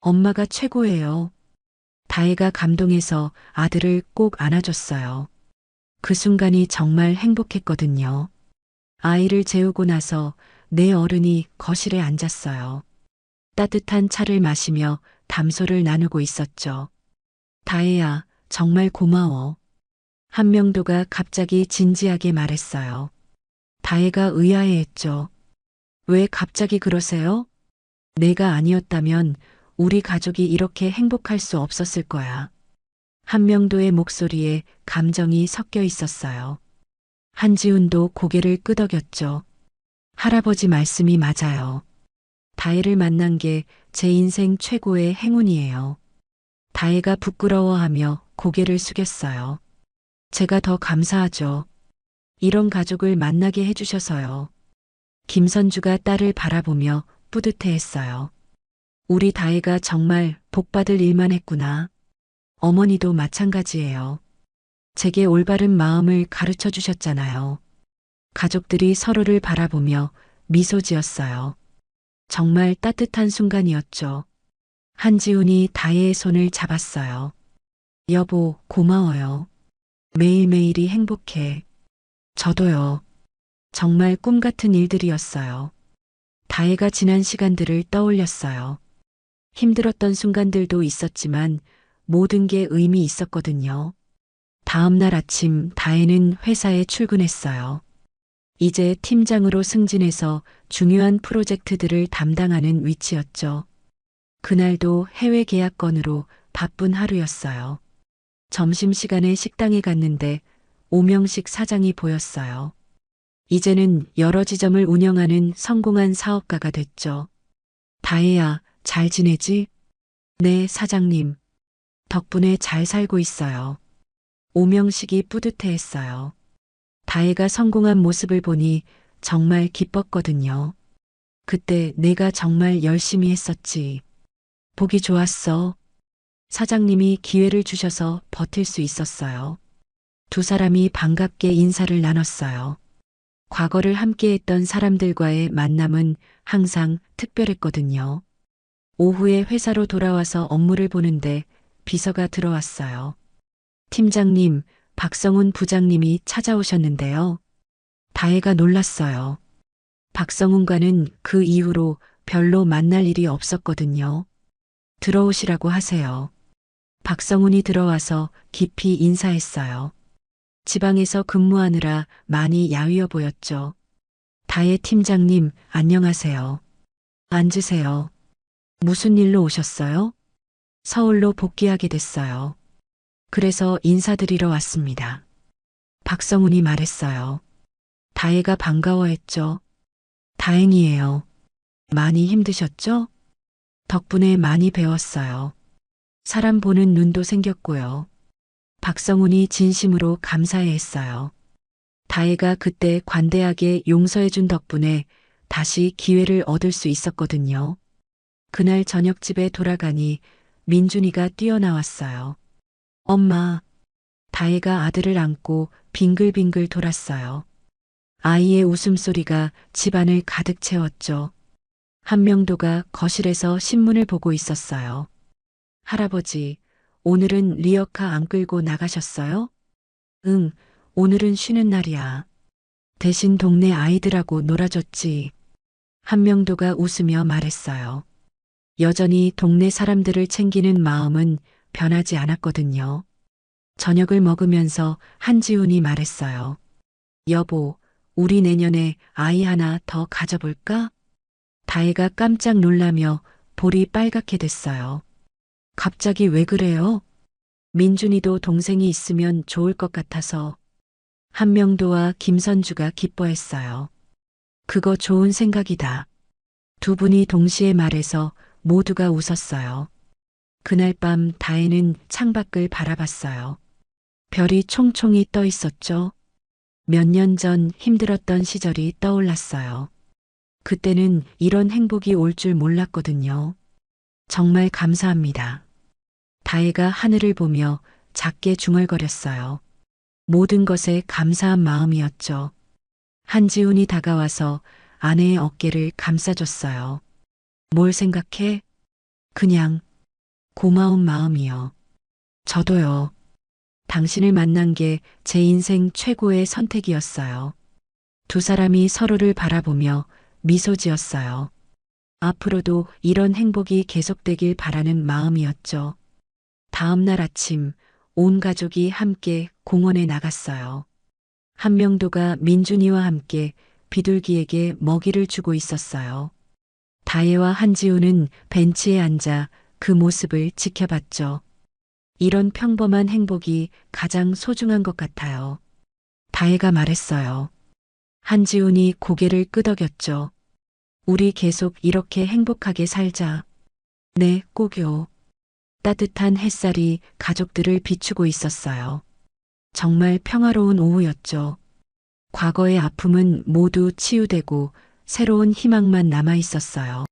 엄마가 최고예요. 다혜가 감동해서 아들을 꼭 안아줬어요. 그 순간이 정말 행복했거든요. 아이를 재우고 나서 내 어른이 거실에 앉았어요. 따뜻한 차를 마시며 담소를 나누고 있었죠. 다혜야, 정말 고마워. 한명도가 갑자기 진지하게 말했어요. 다혜가 의아해했죠. 왜 갑자기 그러세요? 내가 아니었다면 우리 가족이 이렇게 행복할 수 없었을 거야. 한명도의 목소리에 감정이 섞여 있었어요. 한지훈도 고개를 끄덕였죠. 할아버지 말씀이 맞아요. 다혜를 만난 게 제 인생 최고의 행운이에요. 다혜가 부끄러워하며 고개를 숙였어요. 제가 더 감사하죠. 이런 가족을 만나게 해주셔서요. 김선주가 딸을 바라보며 뿌듯해했어요. 우리 다혜가 정말 복받을 일만 했구나. 어머니도 마찬가지예요. 제게 올바른 마음을 가르쳐 주셨잖아요. 가족들이 서로를 바라보며 미소 지었어요. 정말 따뜻한 순간이었죠. 한지훈이 다혜의 손을 잡았어요. 여보, 고마워요. 매일매일이 행복해. 저도요. 정말 꿈 같은 일들이었어요. 다혜가 지난 시간들을 떠올렸어요. 힘들었던 순간들도 있었지만 모든 게 의미 있었거든요. 다음 날 아침 다혜는 회사에 출근했어요. 이제 팀장으로 승진해서 중요한 프로젝트들을 담당하는 위치였죠. 그날도 해외 계약건으로 바쁜 하루였어요. 점심시간에 식당에 갔는데 오명식 사장이 보였어요. 이제는 여러 지점을 운영하는 성공한 사업가가 됐죠. 다혜야, 잘 지내지? 네, 사장님. 덕분에 잘 살고 있어요. 오명식이 뿌듯해했어요. 다혜가 성공한 모습을 보니 정말 기뻤거든요. 그때 내가 정말 열심히 했었지. 보기 좋았어. 사장님이 기회를 주셔서 버틸 수 있었어요. 두 사람이 반갑게 인사를 나눴어요. 과거를 함께했던 사람들과의 만남은 항상 특별했거든요. 오후에 회사로 돌아와서 업무를 보는데 비서가 들어왔어요. 팀장님, 박성훈 부장님이 찾아오셨는데요. 다혜가 놀랐어요. 박성훈과는 그 이후로 별로 만날 일이 없었거든요. 들어오시라고 하세요. 박성훈이 들어와서 깊이 인사했어요. 지방에서 근무하느라 많이 야위어 보였죠. 다혜 팀장님, 안녕하세요. 앉으세요. 무슨 일로 오셨어요? 서울로 복귀하게 됐어요. 그래서 인사드리러 왔습니다. 박성훈이 말했어요. 다혜가 반가워했죠. 다행이에요. 많이 힘드셨죠? 덕분에 많이 배웠어요. 사람 보는 눈도 생겼고요. 박성훈이 진심으로 감사해 했어요. 다혜가 그때 관대하게 용서해준 덕분에 다시 기회를 얻을 수 있었거든요. 그날 저녁 집에 돌아가니 민준이가 뛰어나왔어요. 엄마, 다혜가 아들을 안고 빙글빙글 돌았어요. 아이의 웃음소리가 집안을 가득 채웠죠. 한명도가 거실에서 신문을 보고 있었어요. 할아버지, 오늘은 리어카 안 끌고 나가셨어요? 응, 오늘은 쉬는 날이야. 대신 동네 아이들하고 놀아줬지. 한명도가 웃으며 말했어요. 여전히 동네 사람들을 챙기는 마음은 변하지 않았거든요. 저녁을 먹으면서 한지훈이 말했어요. 여보, 우리 내년에 아이 하나 더 가져볼까? 다혜가 깜짝 놀라며 볼이 빨갛게 됐어요. 갑자기 왜 그래요? 민준이도 동생이 있으면 좋을 것 같아서. 한명도와 김선주가 기뻐했어요. 그거 좋은 생각이다. 두 분이 동시에 말해서 모두가 웃었어요. 그날 밤 다혜는 창밖을 바라봤어요. 별이 총총히 떠 있었죠. 몇 년 전 힘들었던 시절이 떠올랐어요. 그때는 이런 행복이 올 줄 몰랐거든요. 정말 감사합니다. 다혜가 하늘을 보며 작게 중얼거렸어요. 모든 것에 감사한 마음이었죠. 한지훈이 다가와서 아내의 어깨를 감싸줬어요. 뭘 생각해? 그냥 고마운 마음이요. 저도요. 당신을 만난 게 제 인생 최고의 선택이었어요. 두 사람이 서로를 바라보며 미소 지었어요. 앞으로도 이런 행복이 계속되길 바라는 마음이었죠. 다음 날 아침 온 가족이 함께 공원에 나갔어요. 한명도가 민준이와 함께 비둘기에게 먹이를 주고 있었어요. 다혜와 한지우는 벤치에 앉아 그 모습을 지켜봤죠. 이런 평범한 행복이 가장 소중한 것 같아요. 다혜가 말했어요. 한지훈이 고개를 끄덕였죠. 우리 계속 이렇게 행복하게 살자. 네, 꼭요. 따뜻한 햇살이 가족들을 비추고 있었어요. 정말 평화로운 오후였죠. 과거의 아픔은 모두 치유되고 새로운 희망만 남아 있었어요.